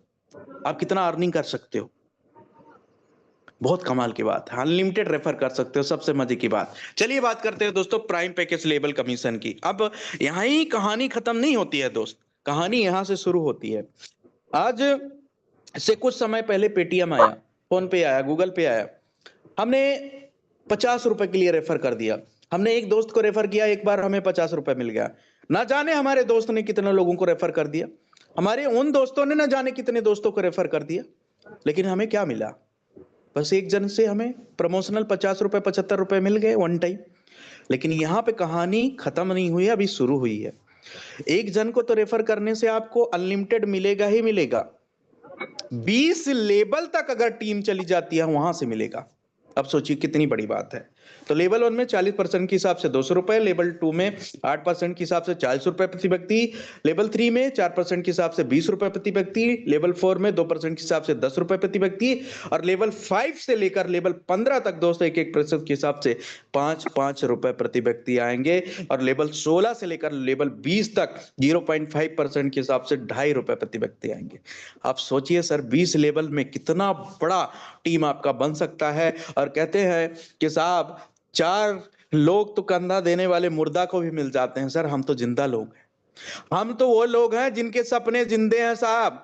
आप कितना अर्निंग कर सकते हो? बहुत कमाल की बात है। अनलिमिटेड रेफर कर सकते हो, सबसे मजे की बात। चलिए बात करते हैं दोस्तों प्राइम पैकेज लेबल कमीशन की। अब यहां ही कहानी खत्म नहीं होती है दोस्त, कहानी यहां से शुरू होती है। आज से कुछ समय पहले पेटीएम आया, फोन पे आया, गूगल पे आया, हमने 50 रुपए के लिए रेफर कर दिया। हमने एक दोस्त को रेफर किया, एक बार हमें 50 रुपए मिल गया। ना जाने हमारे दोस्त ने कितने लोगों को रेफर कर दिया, हमारे उन दोस्तों ने ना जाने कितने दोस्तों को रेफर कर दिया, लेकिन हमें क्या मिला? बस एक जन से हमें प्रमोशनल 50 रुपए, 75 रुपए मिल गए वन टाइम। लेकिन यहाँ पे कहानी खत्म नहीं हुई है, अभी शुरू हुई है। एक जन को तो रेफर करने से आपको अनलिमिटेड मिलेगा ही मिलेगा, 20 लेवल तक अगर टीम चली जाती है वहां से मिलेगा। अब सोचिए कितनी बड़ी बात है। तो लेवल 1 में 40% के हिसाब से 200 रुपए, लेवल 2 में 8% के हिसाब से 40 रुपए प्रति व्यक्ति, लेवल 3 में 4% के हिसाब से 20 रुपए प्रति व्यक्ति, लेवल 4 में 2% के हिसाब से 10 रुपए प्रति व्यक्ति, और लेवल 5 से लेकर लेवल 15 तक दोस्तों 1-1% के हिसाब से 5-5 रुपए प्रति व्यक्ति आएंगे, और लेवल 16 से लेकर लेवल 20 तक 0.5% के हिसाब से 2.5 रुपए प्रति व्यक्ति आएंगे। आप सोचिए सर, 20 लेवल में कितना बड़ा टीम आपका बन सकता है। और कहते हैं कि साहब 4 लोग तो कंधा देने वाले मुर्दा को भी मिल जाते हैं। सर हम तो जिंदा लोग हैं, हम तो वो लोग हैं जिनके सपने जिंदे हैं साहब,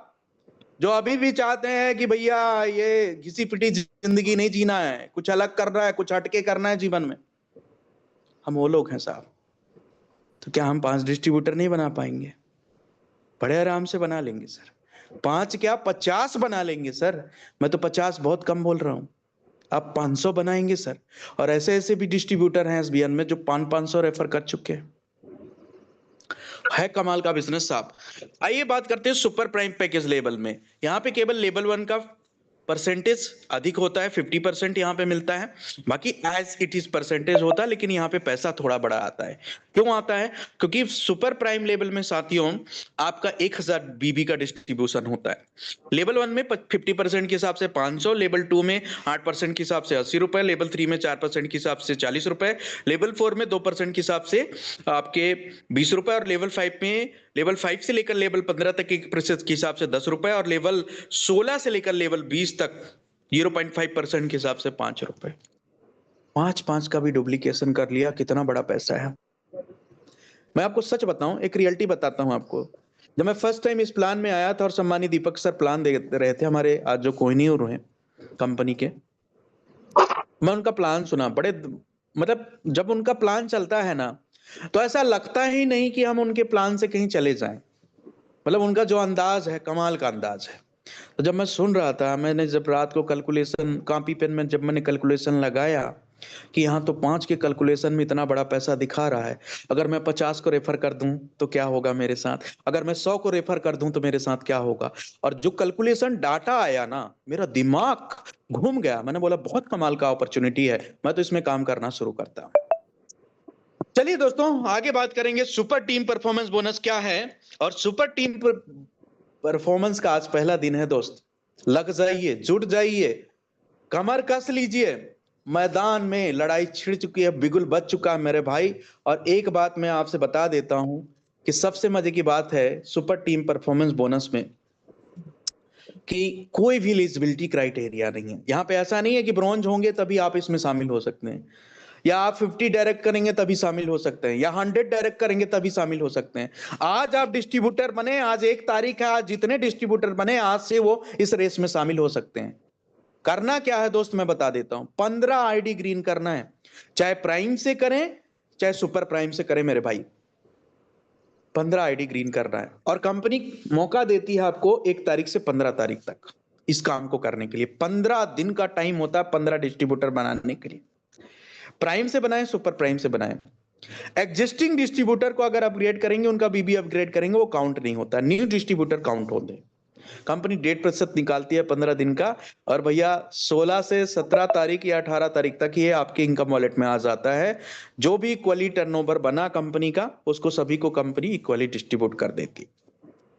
जो अभी भी चाहते हैं कि भैया ये घिसी पिटी जिंदगी नहीं जीना है, कुछ अलग करना है, कुछ हटके करना है जीवन में। हम वो लोग हैं साहब। तो क्या हम 5 डिस्ट्रीब्यूटर नहीं बना पाएंगे? बड़े आराम से बना लेंगे सर। 5 क्या 50 बना लेंगे सर। मैं तो 50 बहुत कम बोल रहा हूं, आप 500 बनाएंगे सर। और ऐसे ऐसे भी डिस्ट्रीब्यूटर हैं एसबीएन में जो 500 रेफर कर चुके हैं। है कमाल का बिजनेस साहब। आइए बात करते हैं सुपर प्राइम पैकेज लेवल में। यहाँ पे केवल लेवल 1 का परसेंटेज अधिक होता है, 50% यहाँ पे मिलता है, बाकी एज इट इज परसेंटेज होता है, लेकिन यहाँ पे पैसा थोड़ा बड़ा आता है। क्यों आता है? क्योंकि सुपर प्राइम लेवल में साथियों आपका 1000 बीबी का डिस्ट्रीब्यूशन होता है। लेवल 1 में 50% के हिसाब से 500, लेवल 2 में 8% के हिसाब से 80 रुपए, लेवल 3 में 4% के हिसाब से 40 रुपए, लेवल 4 में 2% के हिसाब से आपके 20 रुपए, और लेवल 5 में, लेवल 5 से लेकर लेवल 15 तक के प्रतिशत के हिसाब से 10 रुपए, और लेवल 16 से लेकर लेवल 20 तक 0.5% के हिसाब से 5 रुपए। 5-5 का भी डुप्लीकेशन कर लिया, कितना बड़ा पैसा है। मैं आपको सच बताऊं, एक रियलिटी बताता हूं आपको। जब मैं फर्स्ट टाइम इस प्लान में आया था और सम्मानित दीपक सर प्लान दे रहे थे हमारे, आज जो कोहिनूर हैं कंपनी के, मैं उनका प्लान सुना, बड़े मतलब जब उनका प्लान चलता है ना, तो ऐसा लगता ही नहीं कि हम उनके प्लान से कहीं चले जाएं। मतलब उनका जो अंदाज है, कमाल का अंदाज है। तो जब मैं सुन रहा था, मैंने जब रात को कैलकुलेशन कॉपी पेन में जब मैंने कैलकुलेशन लगाया कि यहाँ तो 5 के कैलकुलेशन में इतना बड़ा पैसा दिखा रहा है, अगर मैं 50 को रेफर कर दूं तो क्या होगा मेरे साथ, अगर मैं 100 को रेफर कर दूं तो मेरे साथ क्या होगा। और जो कैलकुलेशन डाटा आया ना, मेरा दिमाग घूम गया। मैंने बोला बहुत कमाल का अपॉर्चुनिटी है, मैं तो इसमें काम करना शुरू करता हूं। चलिए दोस्तों आगे बात करेंगे सुपर टीम परफॉर्मेंस बोनस क्या है। और सुपर टीम परफॉर्मेंस का आज पहला दिन है दोस्त, लग जाइए, जुट जाइए, कमर कस लीजिए, मैदान में लड़ाई छिड़ चुकी है, बिगुल बज चुका है मेरे भाई। और एक बात मैं आपसे बता देता हूं कि सबसे मजे की बात है सुपर टीम परफॉर्मेंस बोनस में कि कोई भी एलिजिबिलिटी क्राइटेरिया नहीं है। यहाँ पे ऐसा नहीं है कि ब्रॉन्ज होंगे तभी आप इसमें शामिल हो सकते हैं, या आप 50 डायरेक्ट करेंगे तभी शामिल हो सकते हैं, या 100 डायरेक्ट करेंगे तभी शामिल हो सकते हैं। आज आप डिस्ट्रीब्यूटर बने, आज 1 तारीख है, आज जितने डिस्ट्रीब्यूटर बने आज से वो इस रेस में शामिल हो सकते हैं। करना क्या है दोस्त मैं बता देता हूं, 15 आईडी ग्रीन करना है, चाहे प्राइम से करें चाहे सुपर प्राइम से करें मेरे भाई, 15 आईडी ग्रीन करना है। और कंपनी मौका देती है आपको 1 तारीख से 15 तारीख तक इस काम को करने के लिए। 15 दिन का टाइम होता है 15 डिस्ट्रीब्यूटर बनाने के लिए। प्राइम से बनाएं, सुपर प्राइम से बनाएं। एग्जिस्टिंग डिस्ट्रीब्यूटर को अगर अपग्रेड करेंगे, उनका बीबी अपग्रेड करेंगे, वो काउंट नहीं होता, न्यू डिस्ट्रीब्यूटर काउंट होते हैं। कंपनी 1.5% निकालती है 15 दिन का, और भैया 16 से 17 तारीख या 18 तारीख तक ये आपके इनकम वॉलेट में आ जाता है। जो भी इक्वली टर्नओवर बना कंपनी का उसको सभी को कंपनी इक्वली डिस्ट्रीब्यूट कर देती।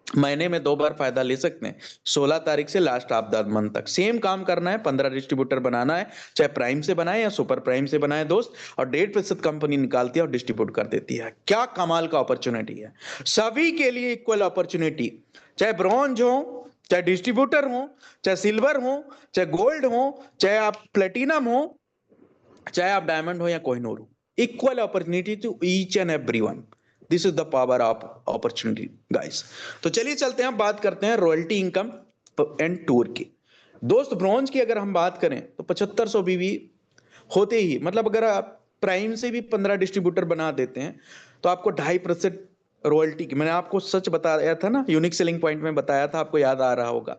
महीने में 2 बार फायदा ले सकते हैं, 16 तारीख से लास्ट ऑफ द मंथ तक। सेम काम करना है, 15 डिस्ट्रीब्यूटर बनाना है, चाहे प्राइम से बनाए या सुपर प्राइम से बनाए दोस्त, और 1.5% कंपनी निकालती है और डिस्ट्रीब्यूट कर देती है। क्या कमाल का अपॉर्चुनिटी है, सभी के लिए इक्वल अपॉर्चुनिटी, चाहे ब्रॉन्ज हो, चाहे डिस्ट्रीब्यूटर हो, चाहे सिल्वर हो, चाहे गोल्ड हो, चाहे आप प्लेटिनम हो, चाहे आप डायमंड हो या कोहिनूर हो, equal opportunity to each and everyone. This is the power of opportunity guys. तो चलिए चलते हैं, बात करते हैं रॉयल्टी इनकम एंड टूर की। दोस्त ब्रॉन्ज की अगर हम बात करें तो 7500 बीवी होते ही, मतलब अगर आप प्राइम से भी 15 डिस्ट्रीब्यूटर बना देते हैं तो आपको 2.5% रॉयल्टी की, मैंने आपको सच बताया था ना, यूनिक सेलिंग पॉइंट में बताया था, आपको याद आ रहा होगा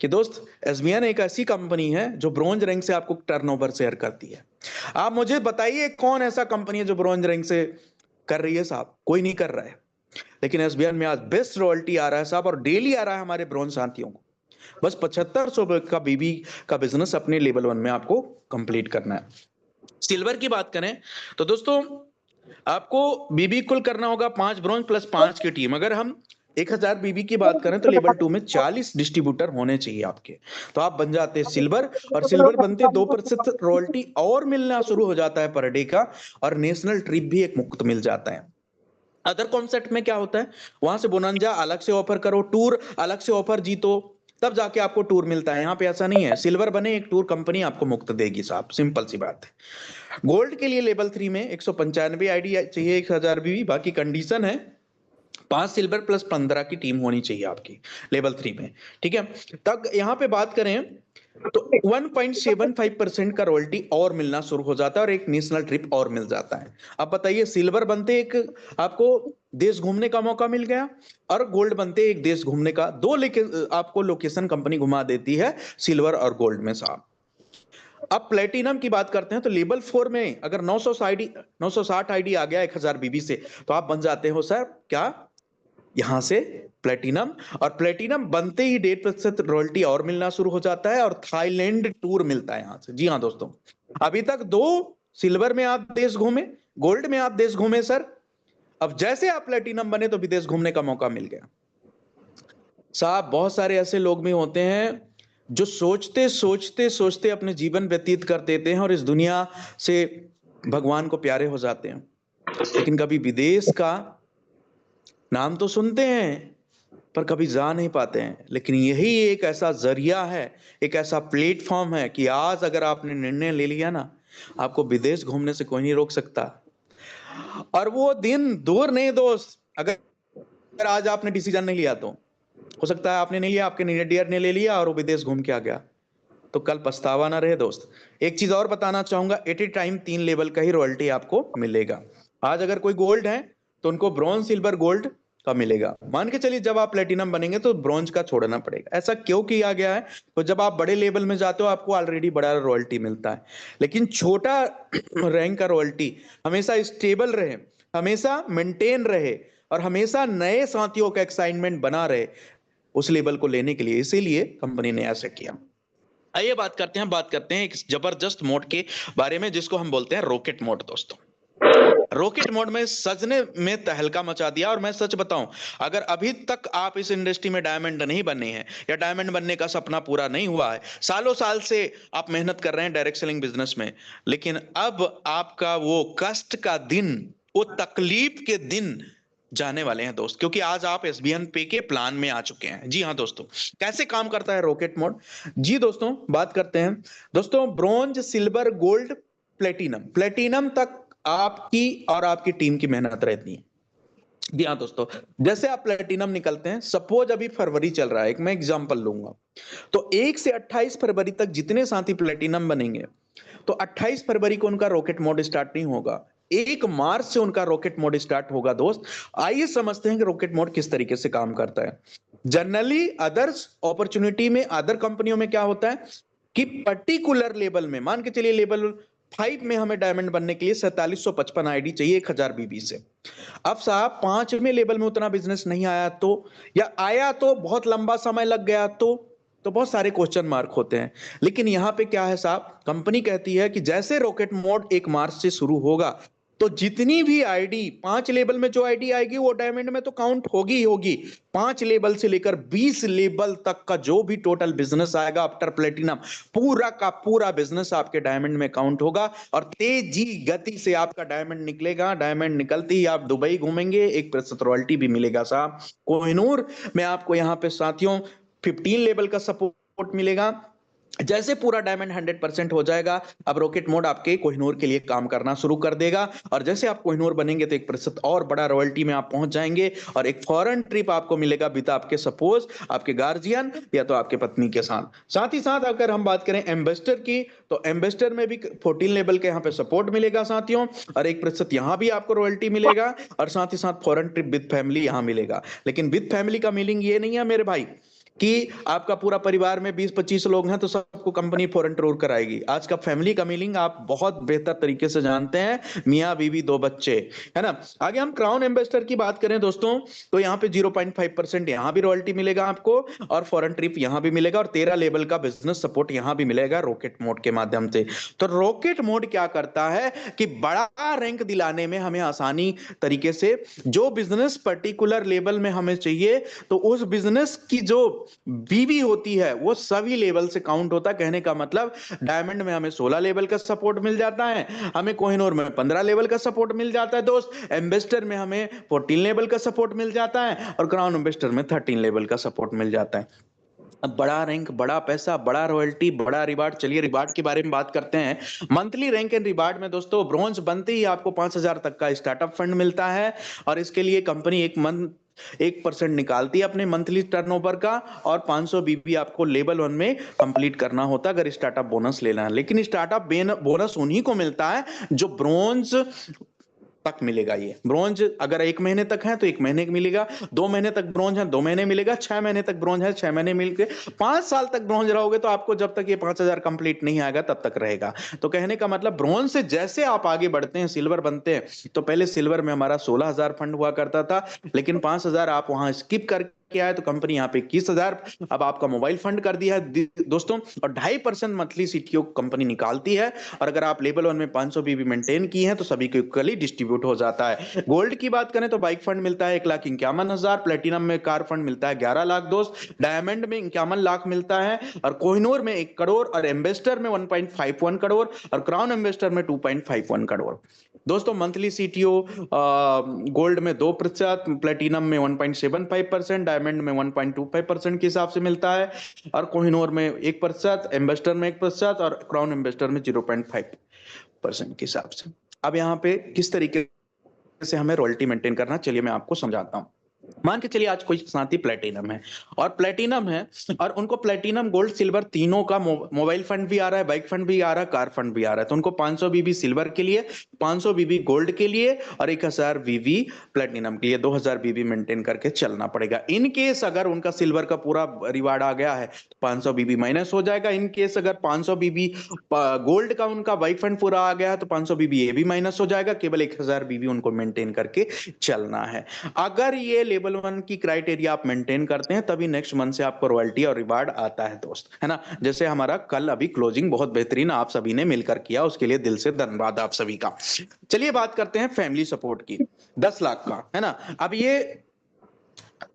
कि दोस्त एसबीएन एक ऐसी कंपनी है जो ब्रॉन्ज रैंक से आपको टर्नओवर शेयर करती है। आप मुझे बताइए कौन ऐसा कंपनी है जो ब्रॉन्ज रैंक से कर रही है साहब? कोई नहीं कर रहा है। लेकिन एसबीएन में आज बेस्ट रॉयल्टी आ रहा है साहब, और डेली आ रहा है हमारे ब्रॉन्ज साथियों को। बस 7500 का बीबी का बिजनेस अपने लेवल 1 में आपको कंप्लीट करना है। सिल्वर की बात करें तो दोस्तों आपको बीबी कुल करना होगा 5 ब्रॉन्ज प्लस 5 की टीम। अगर हम 1000 बीबी की बात करें तो लेवल 2 में 40 डिस्ट्रीब्यूटर होने चाहिए आपके, तो आप बन जाते हैं सिल्वर। और सिल्वर बनते 2% रॉयल्टी और मिलना शुरू हो जाता है पर डे का, और नेशनल ट्रिप भी एक मुफ्त मिल जाता है। अदर कॉन्सेप्ट में क्या होता है, वहां से बोनंजा अलग से ऑफर करो, टूर अलग से ऑफर जीतो, तब जाके आपको टूर मिलता है। यहाँ पे ऐसा नहीं है, सिल्वर बने एक टूर कंपनी आपको मुफ्त देगी साहब, सिंपल सी बात है। गोल्ड के लिए लेवल 3 में 195 आईडी चाहिए, 1000 बीवी, बाकी कंडीशन है 5 सिल्वर प्लस 15 की टीम होनी चाहिए आपकी लेवल 3 में, ठीक है। तब यहाँ पे बात करें तो 1.75% का रॉयल्टी और मिलना शुरू हो जाता है, और एक नेशनल ट्रिप और मिल जाता है। अब बताइए, सिल्वर बनते एक आपको देश घूमने का मौका मिल गया, और गोल्ड बनते एक देश घूमने का, दो आपको लोकेशन कंपनी घुमा देती है सिल्वर और गोल्ड में साहब। अब प्लेटिनम की बात करते हैं तो लेवल 4 में अगर 960 आईडी आ गया 1000 बीबी से, तो आप बन जाते हो सर क्या, यहां से प्लेटिनम। और प्लेटिनम बनते ही 1.5% रॉयल्टी और मिलना शुरू हो जाता है, और थाईलैंड टूर मिलता है यहां से। जी हाँ दोस्तों, अभी तक 2 सिल्वर में आप देश घूमे, गोल्ड में आप देश घूमे सर, अब जैसे आप प्लेटिनम बने तो विदेश घूमने का मौका मिल गया साहब। बहुत सारे ऐसे लोग भी होते हैं जो सोचते सोचते सोचते अपने जीवन व्यतीत कर देते हैं और इस दुनिया से भगवान को प्यारे हो जाते हैं, लेकिन कभी विदेश का नाम तो सुनते हैं पर कभी जा नहीं पाते हैं। लेकिन यही एक ऐसा जरिया है, एक ऐसा प्लेटफॉर्म है कि आज अगर आपने निर्णय ले लिया ना, आपको विदेश घूमने से कोई नहीं रोक सकता। और वो दिन दूर नहीं दोस्त, अगर आज आपने डिसीजन नहीं लिया तो हो सकता है आपने नहीं लिया, आपके नीडियर ने ले लिया और वो विदेश घूम के आ गया, तो कल पछतावा ना रहे दोस्त। एक चीज और बताना चाहूंगा, 80 टाइम 3 लेवल का ही रॉयल्टी आपको मिलेगा। आज अगर कोई गोल्ड है तो उनको ब्रॉन्ज सिल्वर गोल्ड का मिलेगा। मान के चलिए जब आप प्लेटिनम बनेंगे तो ब्रॉन्ज का छोड़ना पड़ेगा। ऐसा क्यों किया गया है? तो जब आप बड़े लेवल में जाते हो आपको ऑलरेडी बड़ा रॉयल्टी मिलता है, लेकिन छोटा रैंक का रॉयल्टी हमेशा स्टेबल रहे, हमेशा मेंटेन रहे, और हमेशा नए साथियों का एक्साइटमेंट बना रहे उस लेवल को लेने के लिए, इसीलिए कंपनी ने ऐसा किया। आइए बात करते हैं एक जबरदस्त मोड के बारे में जिसको हम बोलते हैं रॉकेट मोड दोस्तों। रॉकेट मोड में सजने में तहलका मचा दिया। और मैं सच बताऊं, अगर अभी तक आप इस इंडस्ट्री में डायमंड नहीं बने हैं या डायमंड बनने का सपना पूरा नहीं हुआ है, सालों साल से आप मेहनत कर रहे हैं डायरेक्ट सेलिंग बिजनेस में, लेकिन अब आपका वो कष्ट का दिन, वो तकलीफ के दिन जाने वाले हैं दोस्त, क्योंकि आज आप एसबीएन पे के प्लान में आ चुके हैं। जी हाँ दोस्तों, कैसे काम करता है रॉकेट मोड? जी दोस्तों, बात करते हैं। दोस्तों, bronze, silver, gold, platinum, platinum तक आपकी और आपकी टीम की मेहनत रहती है। जी हाँ दोस्तों, जैसे आप प्लेटिनम निकलते हैं, सपोज अभी फरवरी चल रहा है, एक मैं एग्जांपल लूंगा, तो 1 से 28 फरवरी तक जितने साथी प्लेटिनम बनेंगे, तो 28 फरवरी को उनका रॉकेट मोड स्टार्ट नहीं होगा, 1 मार्च से उनका रॉकेट मोड स्टार्ट होगा। दोस्त, आइए समझते हैं कि रॉकेट मोड किस तरीके से काम करता है। जनरली अदर्स अपॉर्चुनिटी में, अदर कंपनियों में क्या होता है कि पर्टिकुलर लेवल में, मान के चलिए लेवल 5 में हमें डायमंड बनने के लिए 4755 आईडी चाहिए 1000 बीबी से। अब साहब 5वें लेवल में उतना बिजनेस नहीं आया तो, या आया तो बहुत लंबा समय लग गया तो बहुत सारे क्वेश्चन मार्क होते हैं। लेकिन यहां पे क्या है साहब, कंपनी कहती है कि जैसे रॉकेट मोड 1 मार्च से शुरू होगा, तो जितनी भी आईडी 5 लेवल में जो आईडी आएगी वो डायमंड में तो काउंट होगी ही होगी। 5 लेवल से लेकर 20 लेवल तक का जो भी टोटल बिजनेस आएगा आफ्टर प्लेटिनम, पूरा का पूरा बिजनेस आपके डायमंड में काउंट होगा, और तेजी गति से आपका डायमंड निकलेगा। डायमंड निकलते ही आप दुबई घूमेंगे, 1% रॉयल्टी भी मिलेगा साहब। कोहिनूर में आपको यहाँ पे साथियों 15 लेवल का सपोर्ट मिलेगा। जैसे पूरा डायमंड 100% हो जाएगा, अब रॉकेट मोड आपके कोहिनूर के लिए काम करना शुरू कर देगा, और जैसे आप कोहिनूर बनेंगे तो 1% और बड़ा रॉयल्टी में आप पहुंच जाएंगे, और एक फॉरेन ट्रिप आपको मिलेगा विद आपके सपोज आपके गार्जियन या तो आपके पत्नी के साथ। साथ ही साथ अगर हम बात करें एम्बेसडर की, तो एम्बेसडर में भी 14 लेवल के यहाँ पे सपोर्ट मिलेगा साथियों, और 1% यहाँ भी आपको रॉयल्टी मिलेगा, और साथ ही साथ फॉरेन ट्रिप विद फैमिली यहाँ मिलेगा। लेकिन विद फैमिली का मीनिंग ये नहीं है मेरे भाई कि आपका पूरा परिवार में 20-25 लोग हैं तो सबको कंपनी फॉरेन टूर कराएगी। आज का फैमिली का मीनिंग आप बहुत बेहतर तरीके से जानते हैं, मियाँ बीवी 2 बच्चे, है ना। आगे हम क्राउन एम्बेसडर की बात करें दोस्तों, तो यहाँ पे 0.5% यहाँ भी रॉयल्टी मिलेगा आपको, और फॉरेन ट्रिप यहाँ भी मिलेगा, और 13 लेवल का बिजनेस सपोर्ट यहाँ भी मिलेगा रॉकेट मोड के माध्यम से। तो रॉकेट मोड क्या करता है कि बड़ा रैंक दिलाने में हमें आसानी तरीके से, जो बिजनेस पर्टिकुलर लेवल में हमें चाहिए, तो उस बिजनेस की जो बीबी होती है वो सभी लेवल से काउंट होता है। कहने का मतलब, डायमंड में हमें 16 लेवल का सपोर्ट मिल जाता है, हमें कोहिनूर में 15 लेवल का सपोर्ट मिल जाता है दोस्त, एम्बेसडर में हमें 14 लेवल का सपोर्ट मिल जाता है, और क्राउन एम्बेसडर में 13 लेवल का सपोर्ट मिल जाता है। अब बड़ा रैंक, बड़ा पैसा, बड़ा रॉयल्टी, बड़ा रिवार्ड। चलिए रिवार्ड के बारे में बात करते हैं। मंथली रैंक एंड रिवार्ड में दोस्तों, ब्रॉन्ज बनते ही आपको 5000 तक का स्टार्टअप फंड मिलता है, और इसके लिए कंपनी 1% निकालती है अपने मंथली टर्नओवर का, और 500 बीबी आपको लेवल 1 में कंप्लीट करना होता है अगर स्टार्टअप बोनस लेना है। लेकिन स्टार्टअप बोनस उन्हीं को मिलता है जो ब्रॉन्ज तक मिलेगा। ये ब्रॉन्ज अगर 1 महीने तक है तो 1 महीने का मिलेगा, 2 महीने तक ब्रॉन्ज है 2 महीने मिलेगा, 6 महीने तक ब्रॉन्ज है 6 महीने मिलके, 5 साल तक ब्रॉन्ज रहोगे तो आपको जब तक ये 5000 कंप्लीट नहीं आएगा तब तक रहेगा। तो कहने का मतलब, ब्रॉन्ज से जैसे आप आगे बढ़ते हैं, सिल्वर बनते हैं, तो पहले सिल्वर में हमारा 16000 फंड हुआ करता था, लेकिन 5000 आप वहां स्किप कर क्या है तो कंपनी यहाँ पे 21,000 अब आपका मोबाइल फंड कर दिया है दोस्तों, और 2.5% मंथली सीटीओ कंपनी निकालती है, और अगर आप लेवल 1 में 500 बीबी मेंटेन की है तो सभी को इक्वली डिस्ट्रीब्यूट हो जाता है। गोल्ड की बात करें तो बाइक फंड मिलता है 1,51,000, प्लेटिनम में कार फंड मिलता है 11 लाख दोस्त, डायमंड में 51 लाख मिलता है, और कोहिनूर में 1 करोड़, और एम्बेसडर में 1.51 करोड़, और क्राउन एम्बेसडर में 2.51 करोड़ दोस्तों। मंथली सीटीओ गोल्ड में 2%, प्लेटिनम में 1.75%, डायमंड में 1.25% के हिसाब से मिलता है, और कोहिनूर में 1%, एम्बेसडर में 1%, और क्राउन एम्बेसडर में 0.5% के हिसाब से। अब यहाँ पे किस तरीके से हमें रॉयल्टी मेंटेन करना, चलिए मैं आपको समझाता हूँ। मान के चलिए आज कोई साथी प्लेटिनम है, और प्लेटिनम है, और उनको प्लेटिनम, गोल्ड, सिल्वर तीनों का मोबाइल फंड भी आ रहा है, बाइक फंड भी आ रहा है, कार फंड भी आ रहा है, तो उनको 500 बीबी सिल्वर के लिए, 500 बीबी गोल्ड के लिए, और 1000 बीबी प्लेटिनम के लिए 2000 बीबी मेंटेन करके चलना पड़ेगा। इन केस अगर उनका सिल्वर का पूरा रिवार्ड आ गया है तो 500 बीबी माइनस हो जाएगा। इन केस अगर 500 बीबी गोल्ड का उनका बाइक फंड पूरा आ गया है तो 500 बीबी ये भी माइनस हो जाएगा, केवल 1000 बीबी उनको मेंटेन करके चलना है। अगर ये लेवल 1 की क्राइटेरिया आप मेंटेन करते हैं तभी नेक्स्ट मंथ से आपको रॉयल्टी और रिवार्ड आता है दोस्त, है ना। जैसे हमारा कल अभी क्लोजिंग बहुत बेहतरीन आप सभी ने मिलकर किया, उसके लिए दिल से धन्यवाद आप सभी का। चलिए बात करते हैं फैमिली सपोर्ट की, 10 लाख का, है ना। अब ये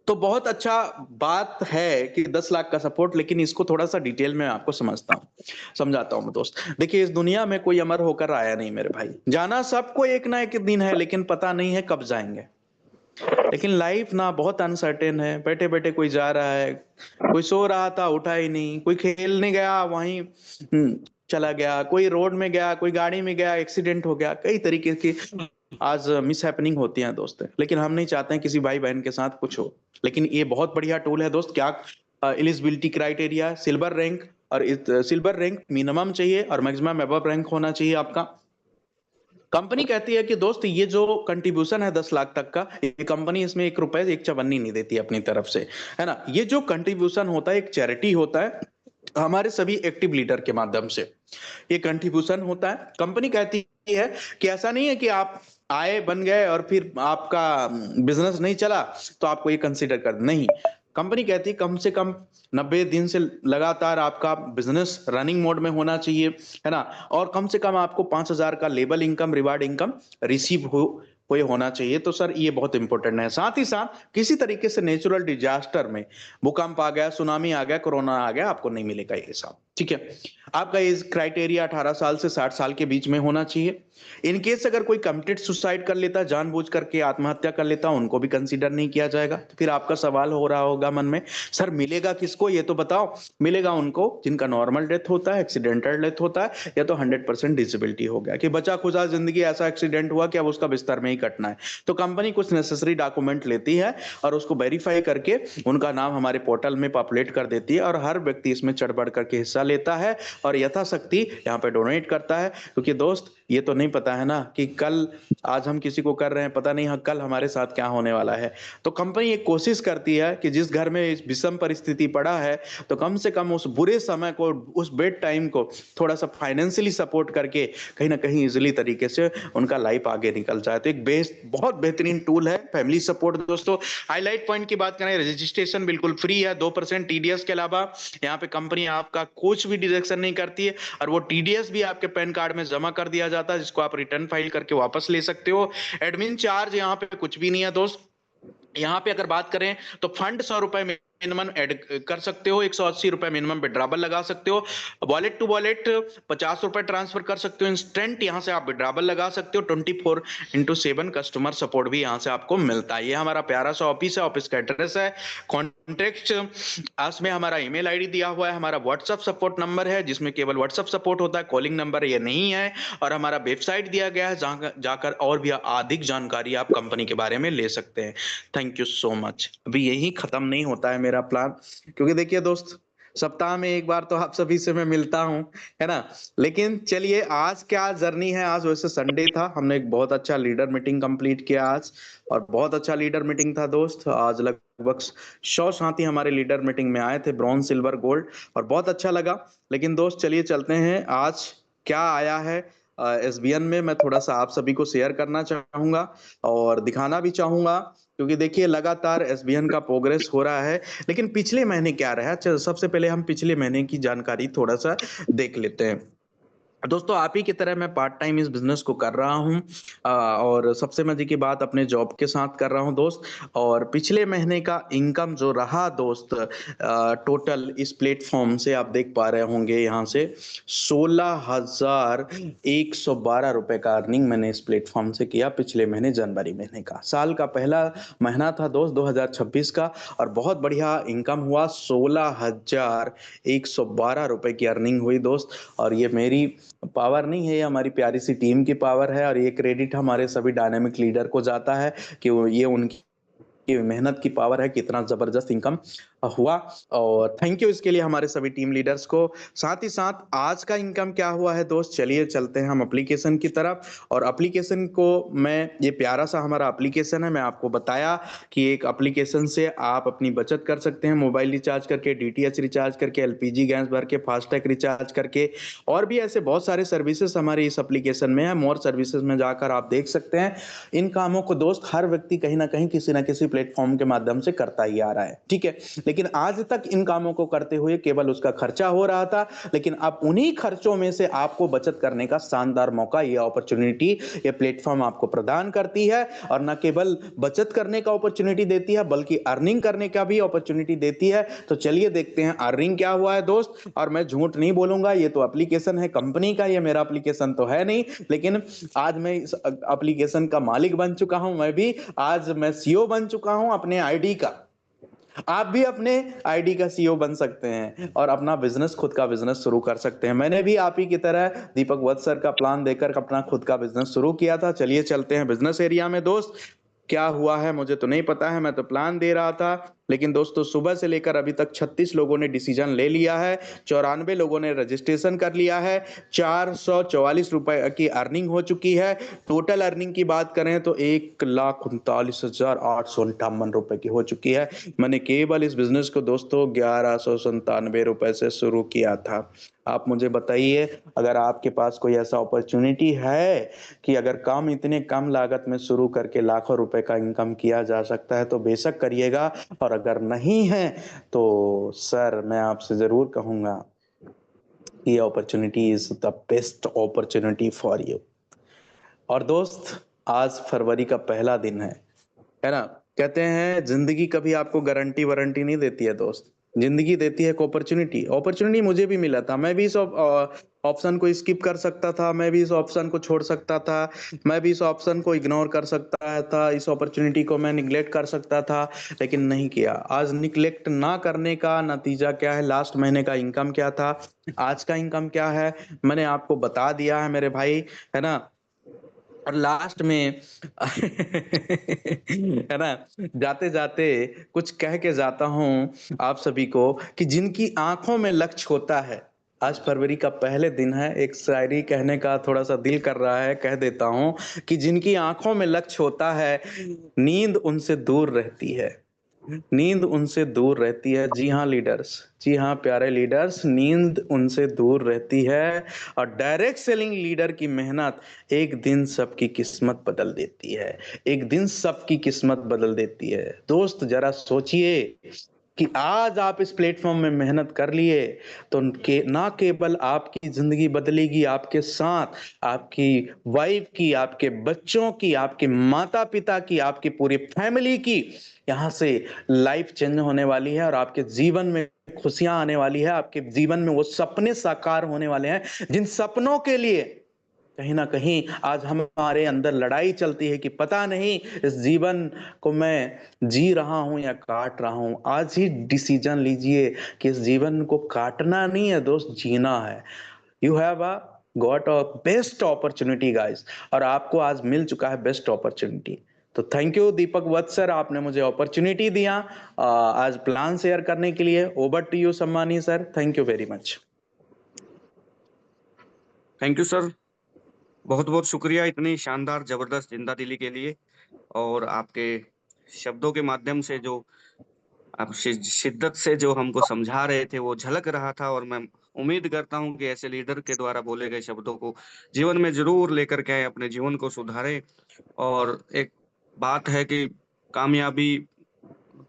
तो बहुत अच्छा बात है कि 10 लाख का सपोर्ट, लेकिन इसको थोड़ा सा डिटेल में आपको समझाता हूं दोस्त। देखिए, इस दुनिया में कोई अमर होकर आया नहीं मेरे भाई, जाना सबको एक ना एक दिन है, लेकिन पता नहीं है कब जाएंगे। लेकिन लाइफ ना बहुत अनसर्टेन है, बैठे बैठे कोई जा रहा है, कोई सो रहा था उठा ही नहीं, कोई खेलने गया वहीं चला गया, कोई रोड में गया, कोई गाड़ी में गया, एक्सीडेंट हो गया, कई तरीके की आज मिस हैपनिंग होती है दोस्त। लेकिन हम नहीं चाहते हैं किसी भाई बहन के साथ कुछ हो, लेकिन ये बहुत बढ़िया टूल है दोस्त। क्या एलिजिबिलिटी क्राइटेरिया सिल्वर रैंक, और सिल्वर रैंक मिनिमम चाहिए और मैक्सिमम अबव रैंक होना चाहिए आपका। कंपनी कहती है कि दोस्त ये जो कंट्रीब्यूशन है 10 लाख तक का, ये कंपनी इसमें 1 रुपए 1 चवन्नी नहीं देती अपनी तरफ से, है ना। ये जो कंट्रीब्यूशन होता है एक चैरिटी होता है, हमारे सभी एक्टिव लीडर के माध्यम से ये कंट्रीब्यूशन होता है। कंपनी कहती है कि ऐसा नहीं है कि आप आए बन गए और फिर आपका बिजनेस नहीं चला तो आपको ये कंसीडर कर, नहीं। कंपनी कहती है कम से कम 90 दिन से लगातार आपका बिजनेस रनिंग मोड में होना चाहिए, है ना। और कम से कम आपको 5,000 का label income, reward income receive हुए होना चाहिए। तो सर ये बहुत इंपॉर्टेंट है। साथ ही साथ किसी तरीके से नेचुरल डिजास्टर में भूकंप आ गया, सुनामी आ गया, कोरोना आ गया, आपको नहीं मिलेगा ये सब, ठीक है। आपका एज क्राइटेरिया 18 साल से 60 साल के बीच में होना चाहिए। इनकेस अगर कोई कमिटेड सुसाइड कर लेता, जानबूझ करके आत्महत्या कर लेता, उनको भी कंसीडर नहीं किया जाएगा। तो फिर आपका सवाल हो रहा होगा मन में, सर मिलेगा किसको ये तो बताओ। मिलेगा उनको जिनका नॉर्मल डेथ होता है, एक्सीडेंटल डेथ होता है, या तो 100% डिसेबिलिटी हो गया कि बचा खुदा जिंदगी ऐसा एक्सीडेंट हुआ कि अब उसका बिस्तर में ही कटना है। तो कंपनी कुछ नेसेसरी डॉक्यूमेंट लेती है और उसको वेरीफाई करके उनका नाम हमारे पोर्टल में पॉपुलेट कर देती है, और हर व्यक्ति इसमें चढ़ बढ़ करके हिस्सा लेता है और यथाशक्ति यहाँ पे डोनेट करता है। क्योंकि दोस्त ये तो नहीं पता है ना कि कल आज हम किसी को कर रहे हैं, पता नहीं कल हमारे साथ क्या होने वाला है। तो कंपनी एक कोशिश करती है कि जिस घर में इस विषम परिस्थिति पड़ा है, तो कम से कम उस बुरे समय को, उस बेड टाइम को थोड़ा सा फाइनेंशियली सपोर्ट करके कहीं ना कहीं इजिली तरीके से उनका लाइफ आगे निकल जाए। तो एक बहुत बेहतरीन टूल है फैमिली सपोर्ट दोस्तों। हाईलाइट पॉइंट की बात करें, रजिस्ट्रेशन बिल्कुल फ्री है, 2% टीडीएस के अलावा यहाँ पे कंपनी आपका कुछ भी डिडक्शन नहीं करती है, और वो टीडीएस भी आपके पैन कार्ड में जमा कर दिया जाता है, जिसको आप रिटर्न फाइल करके वापस ले सकते हो। एडमिन चार्ज यहाँ पे कुछ भी नहीं है दोस्त। यहाँ पे अगर बात करें तो फंड 100 रुपए मिनिमम ऐड कर सकते हो, 180 रुपए मिनिमम विड्रॉबल लगा सकते हो, वॉलेट टू वॉलेट 50 रुपए ट्रांसफर कर सकते हो, इंस्टेंट यहाँ से आप विड्रॉबल लगा सकते हो, 24/7 कस्टमर सपोर्ट भी यहाँ से आपको मिलता है। ये हमारा प्यारा सा ऑफिस है, ऑफिस का एड्रेस है, कॉन्टेक्ट में हमारा ईमेल आईडी दिया हुआ है, हमारा व्हाट्सएप सपोर्ट नंबर है जिसमें केवल व्हाट्सएप सपोर्ट होता है, कॉलिंग नंबर ये नहीं है, और हमारा वेबसाइट दिया गया है जहां जाकर और भी अधिक जानकारी आप कंपनी के बारे में ले सकते हैं। Thank you so much. अभी यही खत्म नहीं होता है मेरा प्लान, क्योंकि देखिए दोस्त, सप्ताह में एक बार तो आप सभी से मैं मिलता हूं, है ना। लेकिन चलिए आज क्या जर्नी है। आज वैसे संडे था, हमने एक बहुत अच्छा लीडर मीटिंग कंप्लीट किया आज, और बहुत अच्छा लीडर मीटिंग था दोस्त। आज लगभग 100 साथी हमारे लीडर मीटिंग में आए थे, ब्रॉन्ज, सिल्वर, गोल्ड, और बहुत अच्छा लगा। लेकिन दोस्त चलिए चलते हैं, आज क्या आया है एसबीएन में, मैं थोड़ा सा आप सभी को शेयर करना चाहूंगा और दिखाना भी चाहूंगा, क्योंकि देखिए लगातार एसबीएन का प्रोग्रेस हो रहा है। लेकिन पिछले महीने क्या रहा, सबसे पहले हम पिछले महीने की जानकारी थोड़ा सा देख लेते हैं। दोस्तों आप ही की तरह मैं पार्ट टाइम इस बिजनेस को कर रहा हूं, और सबसे मजे की बात अपने जॉब के साथ कर रहा हूं दोस्त। और पिछले महीने का इनकम जो रहा दोस्त, टोटल इस प्लेटफॉर्म से आप देख पा रहे होंगे, यहाँ से 16,112 रुपए का अर्निंग मैंने इस प्लेटफॉर्म से किया पिछले महीने, जनवरी महीने का। साल का पहला महीना था दोस्त 2026 का, और बहुत बढ़िया इनकम हुआ, 16,112 रुपए की अर्निंग हुई दोस्त। और ये मेरी पावर नहीं है, ये हमारी प्यारी सी टीम की पावर है, और ये क्रेडिट हमारे सभी डायनामिक लीडर को जाता है कि ये उनकी मेहनत की पावर है, कितना जबरदस्त इनकम हुआ। और थैंक यू इसके लिए हमारे सभी टीम लीडर्स को। साथ ही साथ आज का इनकम क्या हुआ है दोस्त, चलिए चलते हैं हम एप्लीकेशन की तरफ। और एप्लीकेशन को मैं, ये प्यारा सा हमारा एप्लीकेशन है, मैं आपको बताया कि एक एप्लीकेशन से आप अपनी बचत कर सकते हैं, मोबाइल रिचार्ज करके, डीटीएच रिचार्ज करके, एलपीजी गैस भर के, फास्टैग रिचार्ज करके, और भी ऐसे बहुत सारे सर्विसेज हमारे इस एप्लीकेशन में है। मोर सर्विसेज में जाकर आप देख सकते हैं इन कामों को दोस्त। हर व्यक्ति कहीं ना कहीं किसी ना किसी प्लेटफॉर्म के माध्यम से करता ही आ रहा है, ठीक है। लेकिन आज तक इन कामों को करते हुए केवल उसका खर्चा हो रहा था, लेकिन अब उन्हीं खर्चों में से आपको बचत करने का शानदार मौका, ये अपॉर्चुनिटी, ये प्लेटफॉर्म आपको प्रदान करती है। और न केवल बचत करने का अपॉर्चुनिटी देती है, बल्कि अर्निंग करने का भी अपॉर्चुनिटी देती है। तो चलिए देखते हैं अर्निंग क्या हुआ है दोस्त। और मैं झूठ नहीं बोलूंगा, ये तो एप्लीकेशन है कंपनी का, ये मेरा एप्लीकेशन तो है नहीं, लेकिन आज मैं इस एप्लीकेशन का मालिक बन चुका हूं। मैं भी आज मैं सीईओ बन चुका हूं अपने आईडी का। आप भी अपने आईडी का सीईओ बन सकते हैं और अपना बिजनेस, खुद का बिजनेस शुरू कर सकते हैं। मैंने भी आप ही की तरह दीपक वत्स सर का प्लान देकर अपना खुद का बिजनेस शुरू किया था। चलिए चलते हैं बिजनेस एरिया में दोस्त। क्या हुआ है मुझे तो नहीं पता है, मैं तो प्लान दे रहा था। लेकिन दोस्तों सुबह से लेकर अभी तक 36 लोगों ने डिसीजन ले लिया है, 94 लोगों ने रजिस्ट्रेशन कर लिया है, 444 रुपए की अर्निंग हो चुकी है। टोटल अर्निंग की बात करें तो 1,39,858 रुपए की हो चुकी है। मैंने केवल इस बिजनेस को दोस्तों 1197 रुपए से शुरू किया था। आप मुझे बताइए, अगर आपके पास कोई ऐसा अपॉर्चुनिटी है कि अगर काम इतने कम लागत में शुरू करके लाखों रुपए का इनकम किया जा सकता है, तो बेशक करिएगा। और अगर नहीं है तो सर मैं आपसे जरूर कहूंगा ये opportunity is the best opportunity for you. और दोस्त आज फरवरी का पहला दिन है ना। कहते हैं जिंदगी कभी आपको गारंटी वारंटी नहीं देती है दोस्त, जिंदगी देती है एक अपॉर्चुनिटी। अपॉर्चुनिटी मुझे भी मिला था, मैं भी इस ऑप्शन को स्किप कर सकता था, मैं भी इस ऑप्शन को छोड़ सकता था, मैं भी इस ऑप्शन को इग्नोर कर सकता था, इस अपॉर्चुनिटी को मैं निग्लेक्ट कर सकता था, लेकिन नहीं किया। आज निग्लेक्ट ना करने का नतीजा क्या है, लास्ट महीने का इनकम क्या था, आज का इनकम क्या है, मैंने आपको बता दिया है मेरे भाई, है ना। और लास्ट में है ना, जाते जाते कुछ कह के जाता हूं आप सभी को कि जिनकी आंखों में लक्ष्य होता है, आज फरवरी का पहले दिन है, एक शायरी कहने का थोड़ा सा दिल कर रहा है, कह देता हूं कि जिनकी आंखों में लक्ष्य होता है, नींद उनसे दूर रहती है, नींद उनसे दूर रहती है। जी हाँ लीडर्स, जी हाँ प्यारे लीडर्स, नींद उनसे दूर रहती है। और डायरेक्ट सेलिंग लीडर की मेहनत एक दिन सबकी किस्मत बदल देती है, एक दिन सबकी किस्मत बदल देती है। दोस्त जरा सोचिए कि आज आप इस प्लेटफॉर्म में मेहनत कर लिए तो ना केवल आपकी जिंदगी बदलेगी, आपके साथ आपकी वाइफ की, आपके बच्चों की, आपके माता पिता की, आपकी पूरी फैमिली की यहाँ से लाइफ चेंज होने वाली है। और आपके जीवन में खुशियां आने वाली है, आपके जीवन में वो सपने साकार होने वाले हैं जिन सपनों के लिए कहीं ना कहीं आज हमारे अंदर लड़ाई चलती है कि पता नहीं इस जीवन को मैं जी रहा हूं या काट रहा हूं। आज ही डिसीजन लीजिए कि इस जीवन को काटना नहीं है दोस्त, जीना है। You have a got a best opportunity guys, और आपको आज मिल चुका है बेस्ट अपॉर्चुनिटी। तो thank you Deepak Vats sir, आपने मुझे अपॉर्चुनिटी दिया आज प्लान शेयर करने के लिए। Over to you Sammani sir, thank you very much. Thank you sir, बहुत बहुत शुक्रिया इतनी शानदार जबरदस्त जिंदा दिली के लिए। और आपके शब्दों के माध्यम से जो आप शिद्दत से जो हमको समझा रहे थे वो झलक रहा था। और मैं उम्मीद करता हूं कि ऐसे लीडर के द्वारा बोले गए शब्दों को जीवन में जरूर लेकर के आए, अपने जीवन को सुधारे। और एक बात है कि कामयाबी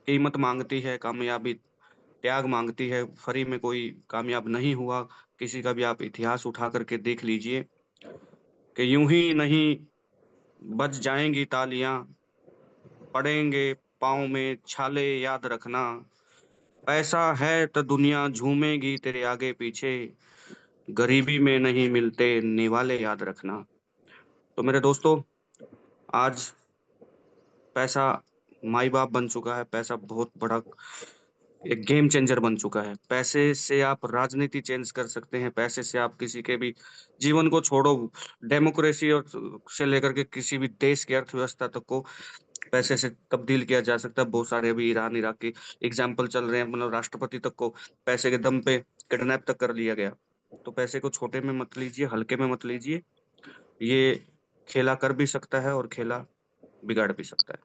कीमत मांगती है, कामयाबी त्याग मांगती है। फ्री में कोई कामयाब नहीं हुआ किसी का भी। आप इतिहास उठा करके देख लीजिए कि यूं ही नहीं बज जाएंगी तालियां, पड़ेंगे पाँव में छाले, याद रखना। पैसा है तो दुनिया झूमेगी तेरे आगे पीछे, गरीबी में नहीं मिलते निवाले, याद रखना। तो मेरे दोस्तों, आज पैसा माई बाप बन चुका है, पैसा बहुत बड़ा एक गेम चेंजर बन चुका है। पैसे से आप राजनीति चेंज कर सकते हैं, पैसे से आप किसी के भी जीवन को छोड़ो, डेमोक्रेसी और से लेकर के किसी भी देश की अर्थव्यवस्था तक को पैसे से तब्दील किया जा सकता है। बहुत सारे अभी ईरान इराक के एग्जाम्पल चल रहे हैं, मतलब राष्ट्रपति तक को पैसे के दम पे किडनैप तक कर लिया गया। तो पैसे को छोटे में मत लीजिए, हल्के में मत लीजिए। ये खेला कर भी सकता है और खेला बिगाड़ भी सकता है।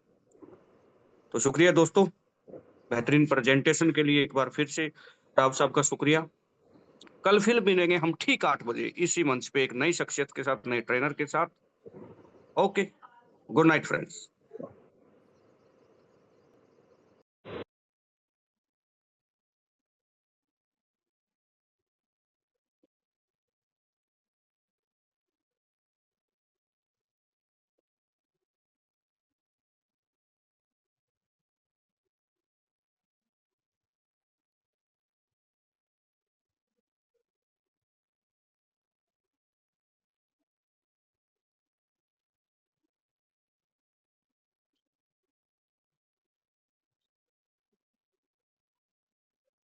तो शुक्रिया दोस्तों, बेहतरीन प्रेजेंटेशन के लिए एक बार फिर से राव साहब का शुक्रिया। कल फिर मिलेंगे हम ठीक 8 बजे इसी मंच पे एक नई शख्सियत के साथ, नए ट्रेनर के साथ। Okay, good night friends.